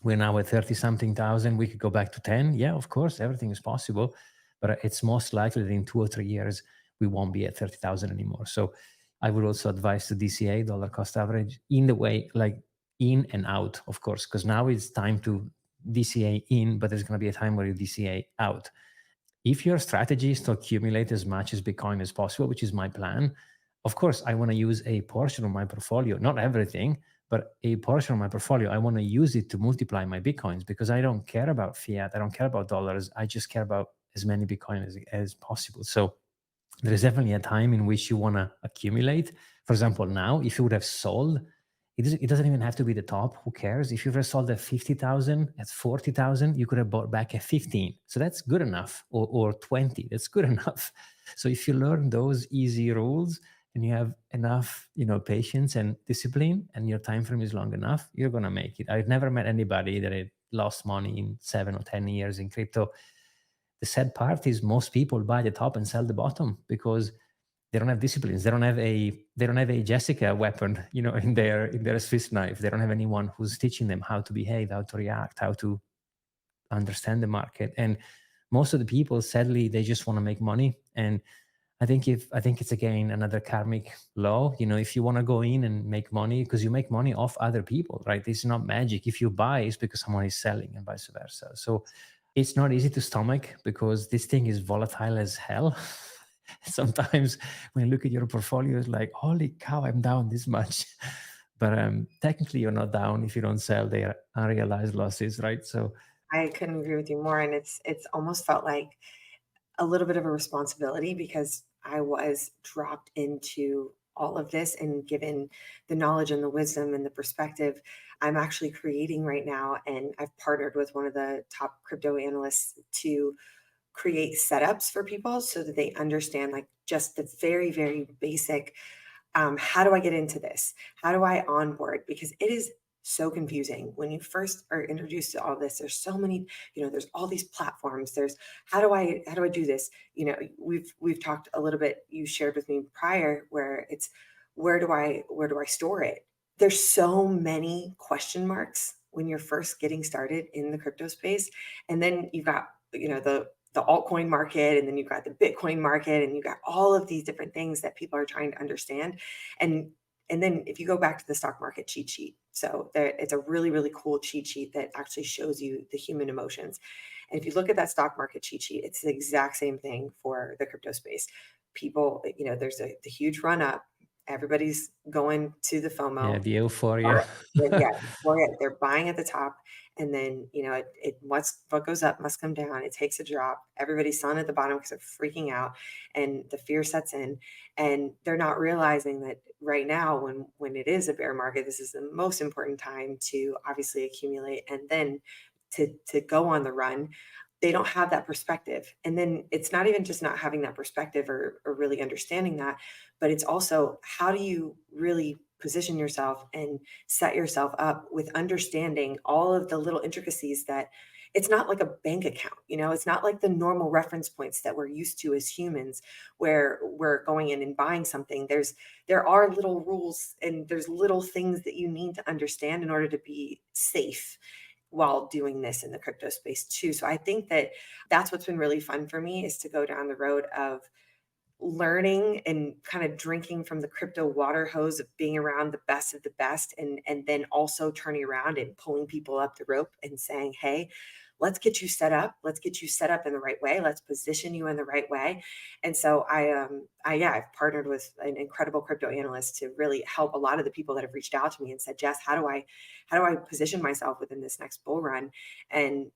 We're now at 30 something thousand. We could go back to 10. Yeah, of course, everything is possible. But it's most likely that in 2 or 3 years, we won't be at 30,000 anymore. So I would also advise the DCA, dollar cost average, in the way, like in and out, of course, because now it's time to DCA in, but there's going to be a time where you DCA out. If your strategy is to accumulate as much as Bitcoin as possible, which is my plan, of course, I want to use a portion of my portfolio, not everything, but a portion of my portfolio. I want to use it to multiply my Bitcoins because I don't care about fiat. I don't care about dollars. I just care about as many Bitcoin as possible. So there is definitely a time in which you want to accumulate. For example, now, if you would have sold, it doesn't even have to be the top. Who cares? If you would have sold at 50,000, at 40,000, you could have bought back at 15. So that's good enough, or 20. That's good enough. So if you learn those easy rules and you have enough, patience and discipline, and your time frame is long enough, you're gonna make it. I've never met anybody that had lost money in 7 or 10 years in crypto. The sad part is most people buy the top and sell the bottom because they don't have disciplines. They don't have a Jessica weapon, in their Swiss knife. They don't have anyone who's teaching them how to behave, how to react, how to understand the market. And most of the people, sadly, they just want to make money. And I think it's again another karmic law. If you want to go in and make money, because you make money off other people, right? It's not magic. If you buy, it's because someone is selling, and vice versa. So it's not easy to stomach because this thing is volatile as hell. Sometimes when you look at your portfolio, it's like, holy cow, I'm down this much. But technically, you're not down if you don't sell their unrealized losses, right? So I couldn't agree with you more. And it's almost felt like a little bit of a responsibility because I was dropped into all of this and given the knowledge and the wisdom and the perspective. I'm actually creating right now, and I've partnered with one of the top crypto analysts to create setups for people so that they understand like just the very, very basic, how do I get into this? How do I onboard? Because it is so confusing when you first are introduced to all this. There's so many, there's all these platforms. There's how do I do this? We've talked a little bit. You shared with me prior where it's where do I store it? There's so many question marks when you're first getting started in the crypto space, and then you've got the altcoin market, and then you've got the Bitcoin market, and you've got all of these different things that people are trying to understand. And and then if you go back to the stock market cheat sheet, so there, it's a really, really cool cheat sheet that actually shows you the human emotions. And if you look at that stock market cheat sheet, it's the exact same thing for the crypto space. People, there's the huge run up. Everybody's going to the yeah, FOMO. the euphoria. Yeah, they're buying at the top, and then what goes up must come down. It takes a drop. Everybody's selling at the bottom because they're freaking out, and the fear sets in, and they're not realizing that right now, when it is a bear market, this is the most important time to obviously accumulate, and then to go on the run. They don't have that perspective, and then it's not even just not having that perspective or really understanding that, but it's also how do you really position yourself and set yourself up with understanding all of the little intricacies that it's not like a bank account, it's not like the normal reference points that we're used to as humans where we're going in and buying something. There are little rules and there's little things that you need to understand in order to be safe while doing this in the crypto space too. So I think that that's what's been really fun for me is to go down the road of learning and kind of drinking from the crypto water hose of being around the best of the best, and then also turning around and pulling people up the rope and saying, hey, let's get you set up in the right way, let's position you in the right way. And so I've partnered with an incredible crypto analyst to really help a lot of the people that have reached out to me and said, Jess, how do I position myself within this next bull run? And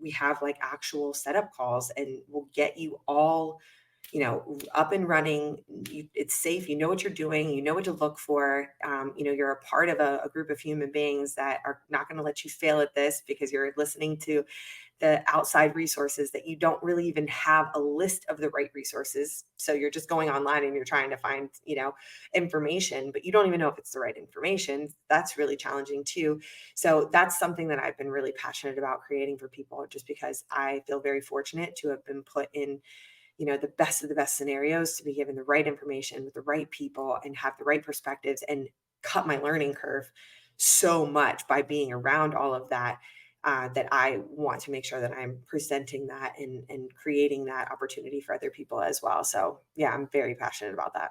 we have like actual setup calls, and we'll get you all up and running. It's safe. You know what you're doing. You know what to look for. You're a part of a group of human beings that are not going to let you fail at this because you're listening to the outside resources that you don't really even have a list of the right resources. So you're just going online and you're trying to find, information, but you don't even know if it's the right information. That's really challenging too. So that's something that I've been really passionate about creating for people, just because I feel very fortunate to have been put in the best of the best scenarios to be given the right information with the right people and have the right perspectives and cut my learning curve so much by being around all of that, that I want to make sure that I'm presenting that and creating that opportunity for other people as well. So yeah, I'm very passionate about that.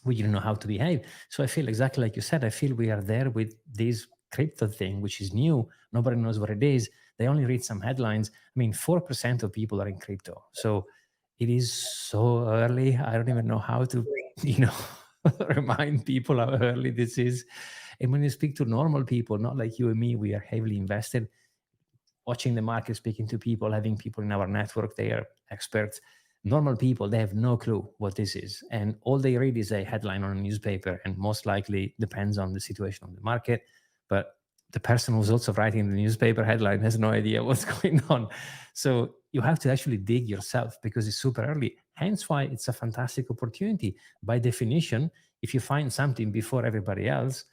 We didn't know how to behave. So I feel exactly like you said. I feel we are there with this crypto thing, which is new. Nobody knows what it is. They only read some headlines. I mean, 4% of people are in crypto. So it is so early. I don't even know how to, you know, remind people how early this is. And when you speak to normal people, not like you and me, we are heavily invested, watching the market, speaking to people, having people in our network, they are experts. Normal people, they have no clue what this is. And all they read is a headline on a newspaper, and most likely depends on the situation of the market. But the person who's also writing the newspaper headline has no idea what's going on. So you have to actually dig yourself because it's super early. Hence why it's a fantastic opportunity. By definition, if you find something before everybody else,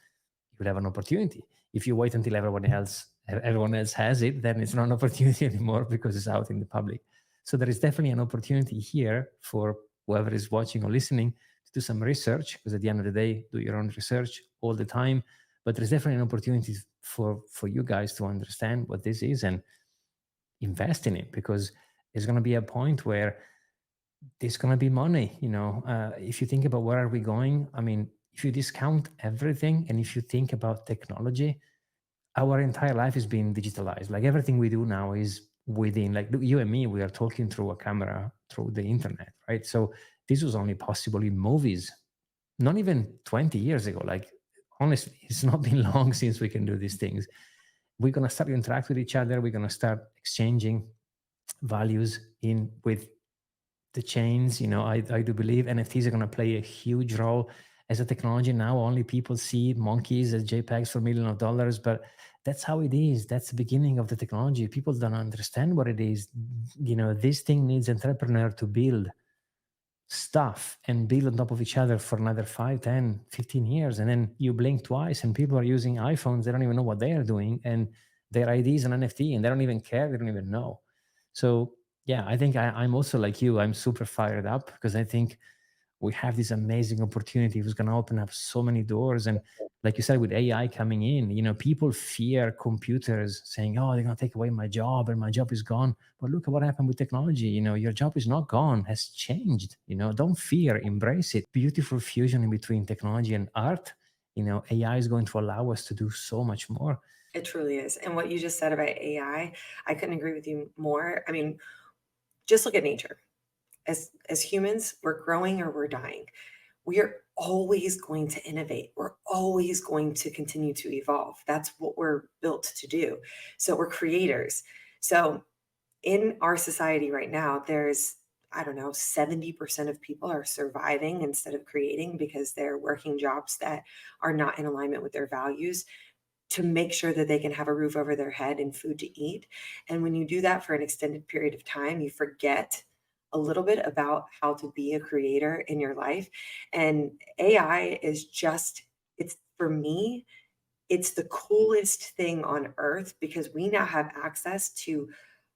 you will have an opportunity. If you wait until everyone else has it, then it's not an opportunity anymore because it's out in the public. So there is definitely an opportunity here for whoever is watching or listening to do some research, because at the end of the day, do your own research all the time. But there's definitely an opportunity for you guys to understand what this is and invest in it, because there's going to be a point where there's going to be money. If you think about where are we going, I mean, if you discount everything and if you think about technology, our entire life is being digitalized. Like everything we do now is within, like you and me, we are talking through a camera through the internet, right? So this was only possible in movies, not even 20 years ago. Like honestly, it's not been long since we can do these things. We're going to start to interact with each other. We're going to start exchanging values in with the chains. I do believe NFTs are going to play a huge role as a technology. Now only people see monkeys as JPEGs for millions of dollars, but that's how it is. That's the beginning of the technology. People don't understand what it is. This thing needs entrepreneur to build stuff and build on top of each other for another 5, 10, 15 years. And then you blink twice and people are using iPhones. They don't even know what they are doing. And their ID is an NFT and they don't even care. They don't even know. So yeah, I think I'm also like you. I'm super fired up because I think we have this amazing opportunity who's going to open up so many doors. And like you said, with AI coming in, people fear computers saying, oh, they're going to take away my job and my job is gone. But look at what happened with technology. Your job is not gone, has changed. Don't fear, embrace it. Beautiful fusion in between technology and art. AI is going to allow us to do so much more. It truly is. And what you just said about I couldn't agree with you more. I mean, just look at nature. As humans, we're growing or we're dying. We are always going to innovate. We're always going to continue to evolve. That's what we're built to do. So we're creators. So in our society right now, there's, I don't know, 70% of people are surviving instead of creating because they're working jobs that are not in alignment with their values to make sure that they can have a roof over their head and food to eat. And when you do that for an extended period of time, you forget a little bit about how to be a creator in your life. And AI is just, it's for me, it's the coolest thing on earth because we now have access to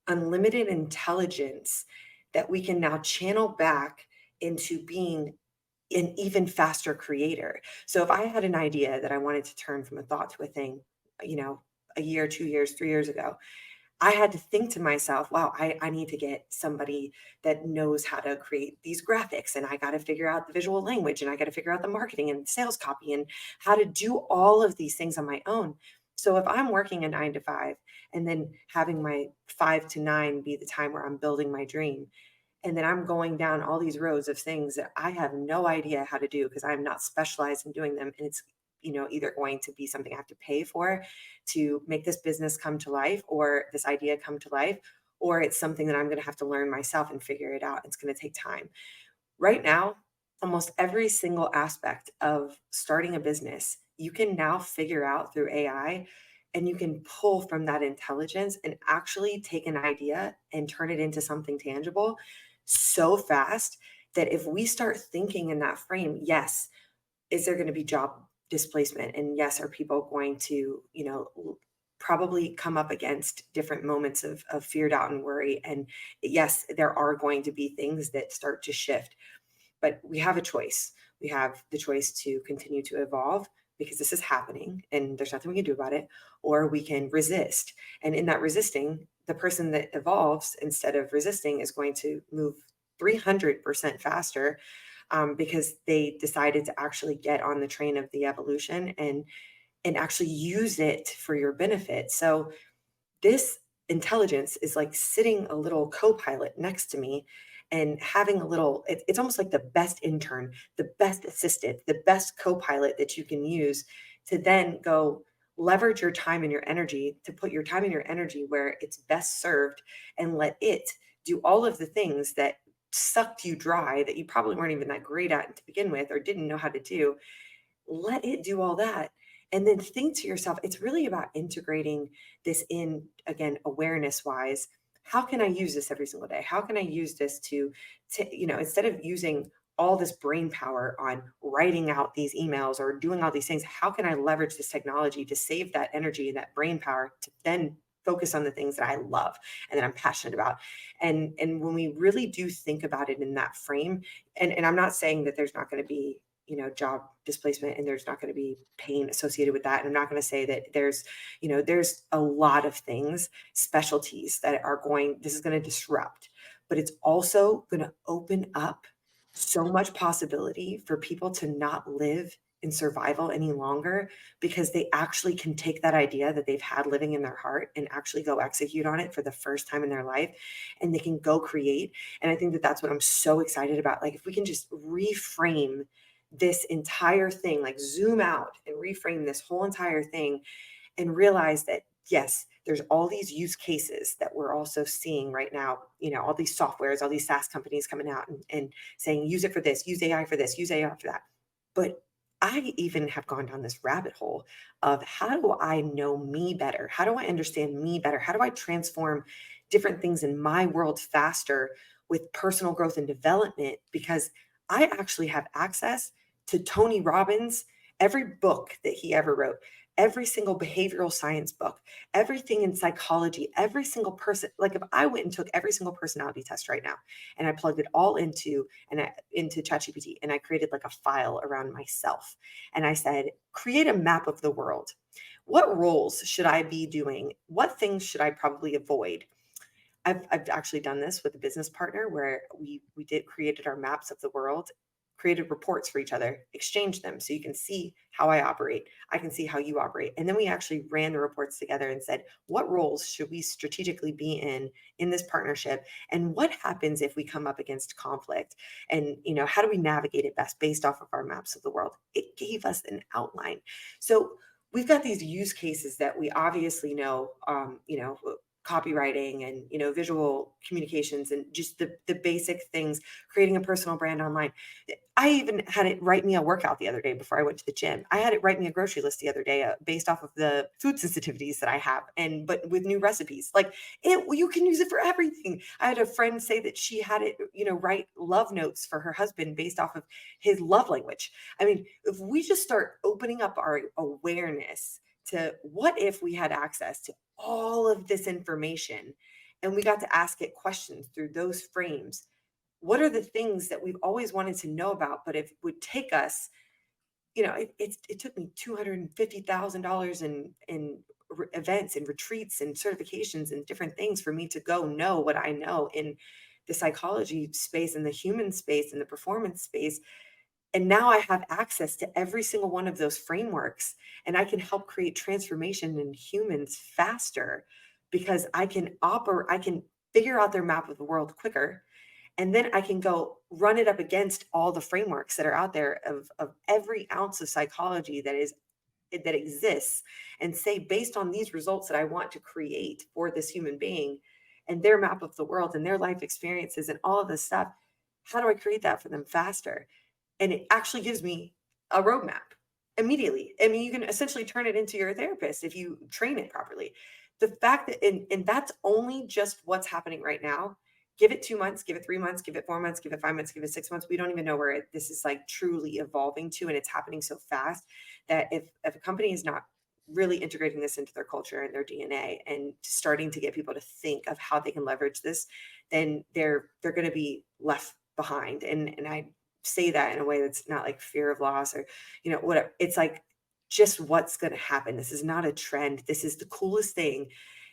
unlimited intelligence that we can now channel back into being an even faster creator. So if I had an idea that I wanted to turn from a thought to a thing, you know, a year, 2 years, 3 years ago, I had to think to myself, wow, I need to get somebody that knows how to create these graphics. And I got to figure out the visual language and I got to figure out the marketing and sales copy and how to do all of these things on my own. So if I'm working a 9 to 5 and then having my 5 to 9 be the time where I'm building my dream, and then I'm going down all these roads of things that I have no idea how to do because I'm not specialized in doing them. And it's, either going to be something I have to pay for to make this business come to life or this idea come to life, or it's something that I'm going to have to learn myself and figure it out. It's going to take time. Right now, almost every single aspect of starting a business, you can now figure out through AI, and you can pull from that intelligence and actually take an idea and turn it into something tangible so fast that if we start thinking in that frame, yes, is there going to be job displacement? And yes, are people going to, probably come up against different moments of fear, doubt, and worry. And yes, there are going to be things that start to shift, but we have a choice. We have the choice to continue to evolve because this is happening and there's nothing we can do about it, or we can resist. And in that resisting, the person that evolves instead of resisting is going to move 300% faster, because they decided to actually get on the train of the evolution and actually use it for your benefit. So this intelligence is like sitting a little co-pilot next to me and having a little, it's almost like the best intern, the best assistant, the best co-pilot that you can use to then go leverage your time and your energy, to put your time and your energy where it's best served, and let it do all of the things that sucked you dry, that you probably weren't even that great at to begin with or didn't know how to do. Let it do all that. And then think to yourself, it's really about integrating this in, again, awareness wise. How can I use this every single day? How can I use this to instead of using all this brain power on writing out these emails or doing all these things, how can I leverage this technology to save that energy and that brain power to then focus on the things that I love and that I'm passionate about? And when we really do think about it in that frame, and I'm not saying that there's not going to be, job displacement and there's not going to be pain associated with that. And I'm not going to say that there's a lot of things, specialties that this is going to disrupt, but it's also going to open up so much possibility for people to not live in survival any longer, because they actually can take that idea that they've had living in their heart and actually go execute on it for the first time in their life, and they can go create. And I think that that's what I'm so excited about. Like, if we can just reframe this entire thing, like zoom out and reframe this whole entire thing and realize that, yes, there's all these use cases that we're also seeing right now, all these softwares, all these SaaS companies coming out and saying, use it for this, use AI for this, use AI for that. But I even have gone down this rabbit hole of, how do I know me better? How do I understand me better? How do I transform different things in my world faster with personal growth and development? Because I actually have access to Tony Robbins, every book that he ever wrote, every single behavioral science book, everything in psychology, every single person. Like, if I went and took every single personality test right now and I plugged it all into ChatGPT, and I created like a file around myself, and I said, create a map of the world. What roles should I be doing? What things should I probably avoid? I've actually done this with a business partner where we did created our maps of the world, created reports for each other, exchanged them so you can see how I operate, I can see how you operate. And then we actually ran the reports together and said, what roles should we strategically be in this partnership? And what happens if we come up against conflict? And how do we navigate it best based off of our maps of the world? It gave us an outline. So we've got these use cases that we obviously know, copywriting and visual communications and just the basic things, creating a personal brand online. I even had it write me a workout the other day before I went to the gym. I had it write me a grocery list the other day, based off of the food sensitivities that I have, but with new recipes. Like, you can use it for everything. I had a friend say that she had it, write love notes for her husband based off of his love language. I mean, if we just start opening up our awareness to, what if we had access to all of this information and we got to ask it questions through those frames? What are the things that we've always wanted to know about, but if it would take us, it took me $250,000 in events and retreats and certifications and different things for me to go know what I know in the psychology space and the human space and the performance space. And now I have access to every single one of those frameworks, and I can help create transformation in humans faster, because I can figure out their map of the world quicker. And then I can go run it up against all the frameworks that are out there of every ounce of psychology that exists, and say, based on these results that I want to create for this human being and their map of the world and their life experiences and all of this stuff, how do I create that for them faster? And it actually gives me a roadmap immediately. I mean, you can essentially turn it into your therapist if you train it properly. The fact that, and that's only just what's happening right now. Give it 2 months, give it 3 months, give it 4 months, give it 5 months, give it 6 months. We don't even know where this is like truly evolving to. And it's happening so fast that if a company is not really integrating this into their culture and their DNA and starting to get people to think of how they can leverage this, then they're going to be left behind. And I say that in a way that's not like fear of loss or, whatever. It's like just what's going to happen. This is not a trend. This is the coolest thing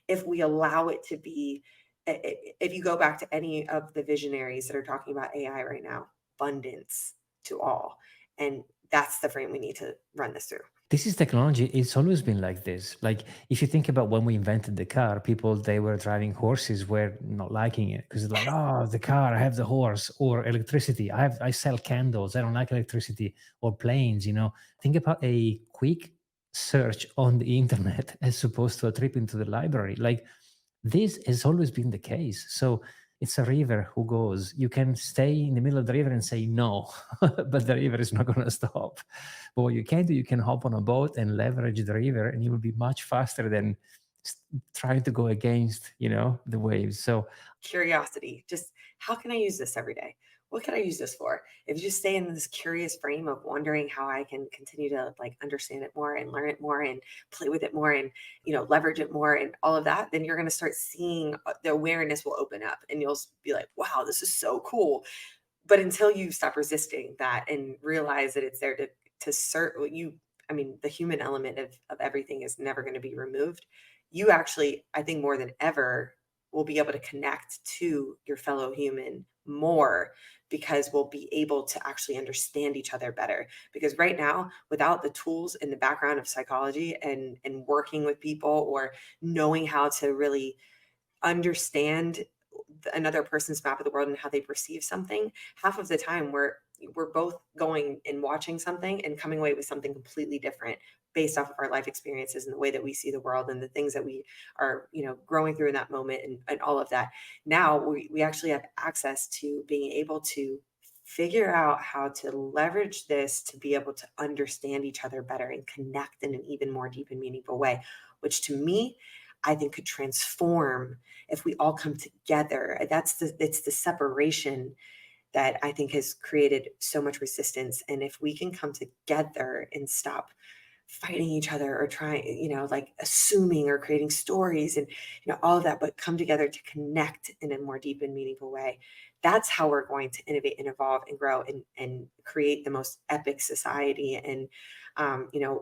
if we allow it to be. If you go back to any of the visionaries that are talking about AI right now, abundance to all. And that's the frame we need to run this through. This is technology. It's always been like this. Like if you think about when we invented the car, people they were driving horses were not liking it because it's like, oh, the car, I have the horse, or electricity. I sell candles. I don't like electricity or planes. Think about a quick search on the internet as opposed to a trip into the library. Like this has always been the case. So it's a river who goes. You can stay in the middle of the river and say no, but the river is not going to stop. But what you can do, you can hop on a boat and leverage the river, and you will be much faster than trying to go against, the waves. So Curiosity, just how can I use this every day? What can I use this for? If you just stay in this curious frame of wondering how I can continue to like understand it more and learn it more and play with it more and leverage it more and all of that, then you're going to start seeing the awareness will open up and you'll be like, wow, this is so cool. But until you stop resisting that and realize that it's there to serve you, I mean, the human element of everything is never going to be removed. You actually, I think more than ever, will be able to connect to your fellow human more because we'll be able to actually understand each other better. Because right now, without the tools in the background of psychology and working with people or knowing how to really understand another person's map of the world and how they perceive something, half of the time we're both going and watching something and coming away with something completely different based off of our life experiences and the way that we see the world and the things that we are growing through in that moment and all of that. Now we actually have access to being able to figure out how to leverage this to be able to understand each other better and connect in an even more deep and meaningful way, which to me I think could transform if we all come together. It's the separation that I think has created so much resistance. And if we can come together and stop fighting each other or trying, like assuming or creating stories and, all of that, but come together to connect in a more deep and meaningful way. That's how we're going to innovate and evolve and grow and create the most epic society and,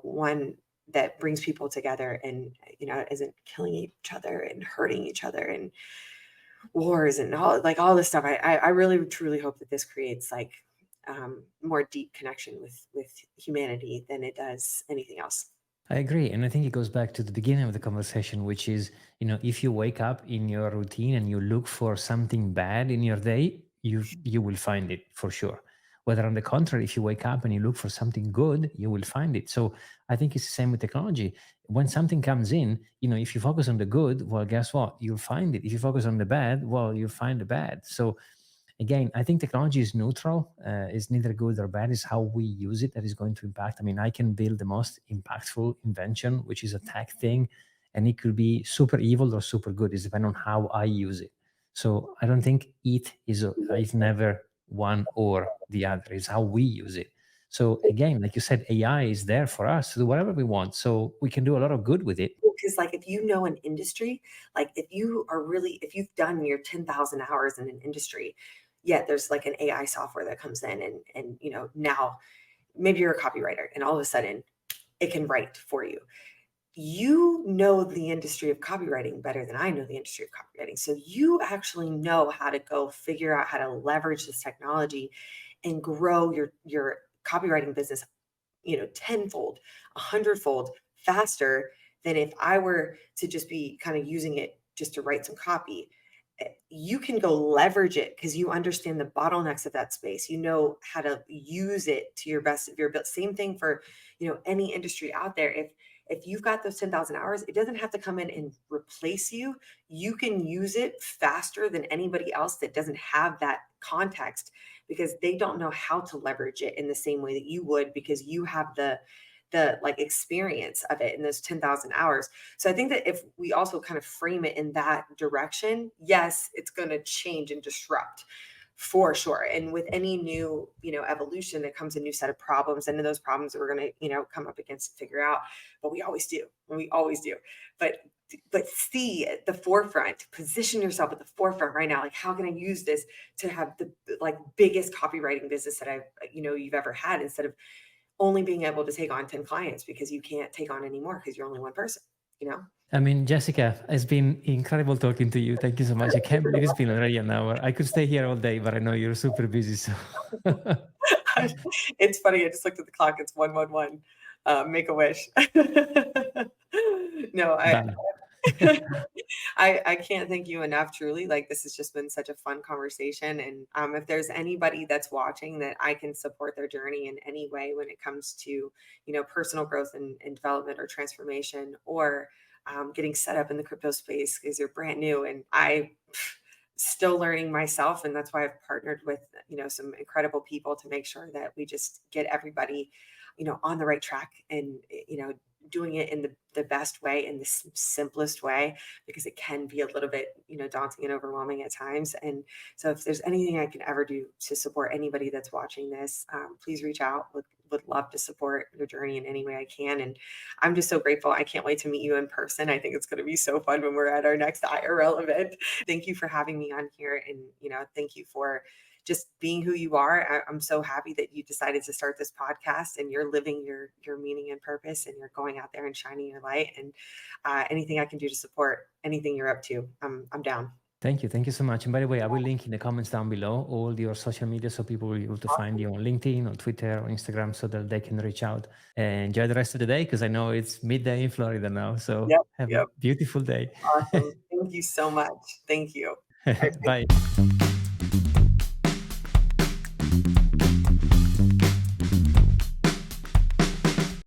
one that brings people together and, isn't killing each other and hurting each other and wars and all this stuff. I really truly hope that this creates like more deep connection with humanity than it does anything else. I agree. And I think it goes back to the beginning of the conversation, which is, if you wake up in your routine and you look for something bad in your day, you will find it for sure. Whether on the contrary, if you wake up and you look for something good, you will find it. So I think it's the same with technology. When something comes in, if you focus on the good, well, guess what? You'll find it. If you focus on the bad, well, you'll find the bad. So again, I think technology is neutral. It's neither good or bad. It's how we use it that is going to impact. I mean, I can build the most impactful invention, which is a tech thing, and it could be super evil or super good. It's depending on how I use it. So I don't think it's never one or the other. It's how we use it. So again, like you said, AI is there for us to do whatever we want. So we can do a lot of good with it. Because like if you know an industry, like if you've done your 10,000 hours in an industry, yet there's like an AI software that comes in and now maybe you're a copywriter and all of a sudden it can write for you. You know the industry of copywriting better than I know the industry of copywriting. So you actually know how to go figure out how to leverage this technology and grow your copywriting business, tenfold, a hundredfold faster than if I were to just be kind of using it just to write some copy. You can go leverage it because you understand the bottlenecks of that space. You know how to use it to your best of your ability. Same thing for, any industry out there. If you've got those 10,000 hours, it doesn't have to come in and replace you. You can use it faster than anybody else that doesn't have that context because they don't know how to leverage it in the same way that you would because you have the like experience of it in those 10,000 hours. So I think that if we also kind of frame it in that direction, yes, it's going to change and disrupt For sure. And with any new, evolution, that comes a new set of problems. And those problems we're going to, come up against and figure out. But we always do. We always do. But see at the forefront, position yourself at the forefront right now. Like, how can I use this to have the like biggest copywriting business that you've ever had, instead of only being able to take on 10 clients because you can't take on any more because you're only one person, you know? I mean, Jessica, it's been incredible talking to you. Thank you so much. I can't believe it's been already an hour. I could stay here all day, but I know you're super busy. So It's funny. I just looked at the clock. It's 111. Make a wish. No, done. I can't thank you enough, truly. Like, this has just been such a fun conversation. And if there's anybody that's watching that I can support their journey in any way when it comes to, personal growth and development or transformation, or getting set up in the crypto space because you're brand new, and I still learning myself. And that's why I've partnered with, some incredible people to make sure that we just get everybody, on the right track, and, doing it in the best way, in the simplest way, because it can be a little bit, daunting and overwhelming at times. And so if there's anything I can ever do to support anybody that's watching this, please reach out. Would love to support your journey in any way I can. And I'm just so grateful. I can't wait to meet you in person. I think it's going to be so fun when we're at our next IRL event. Thank you for having me on here. And, thank you for just being who you are. I'm so happy that you decided to start this podcast, and you're living your meaning and purpose, and you're going out there and shining your light. And anything I can do to support anything you're up to, I'm down. Thank you. Thank you so much. And by the way, I will link in the comments down below all your social media, so people will be able to find you on LinkedIn, on Twitter, or Instagram, so that they can reach out. And enjoy the rest of the day, because I know it's midday in Florida now. So have a beautiful day. Awesome. Thank you so much. Thank you. Bye.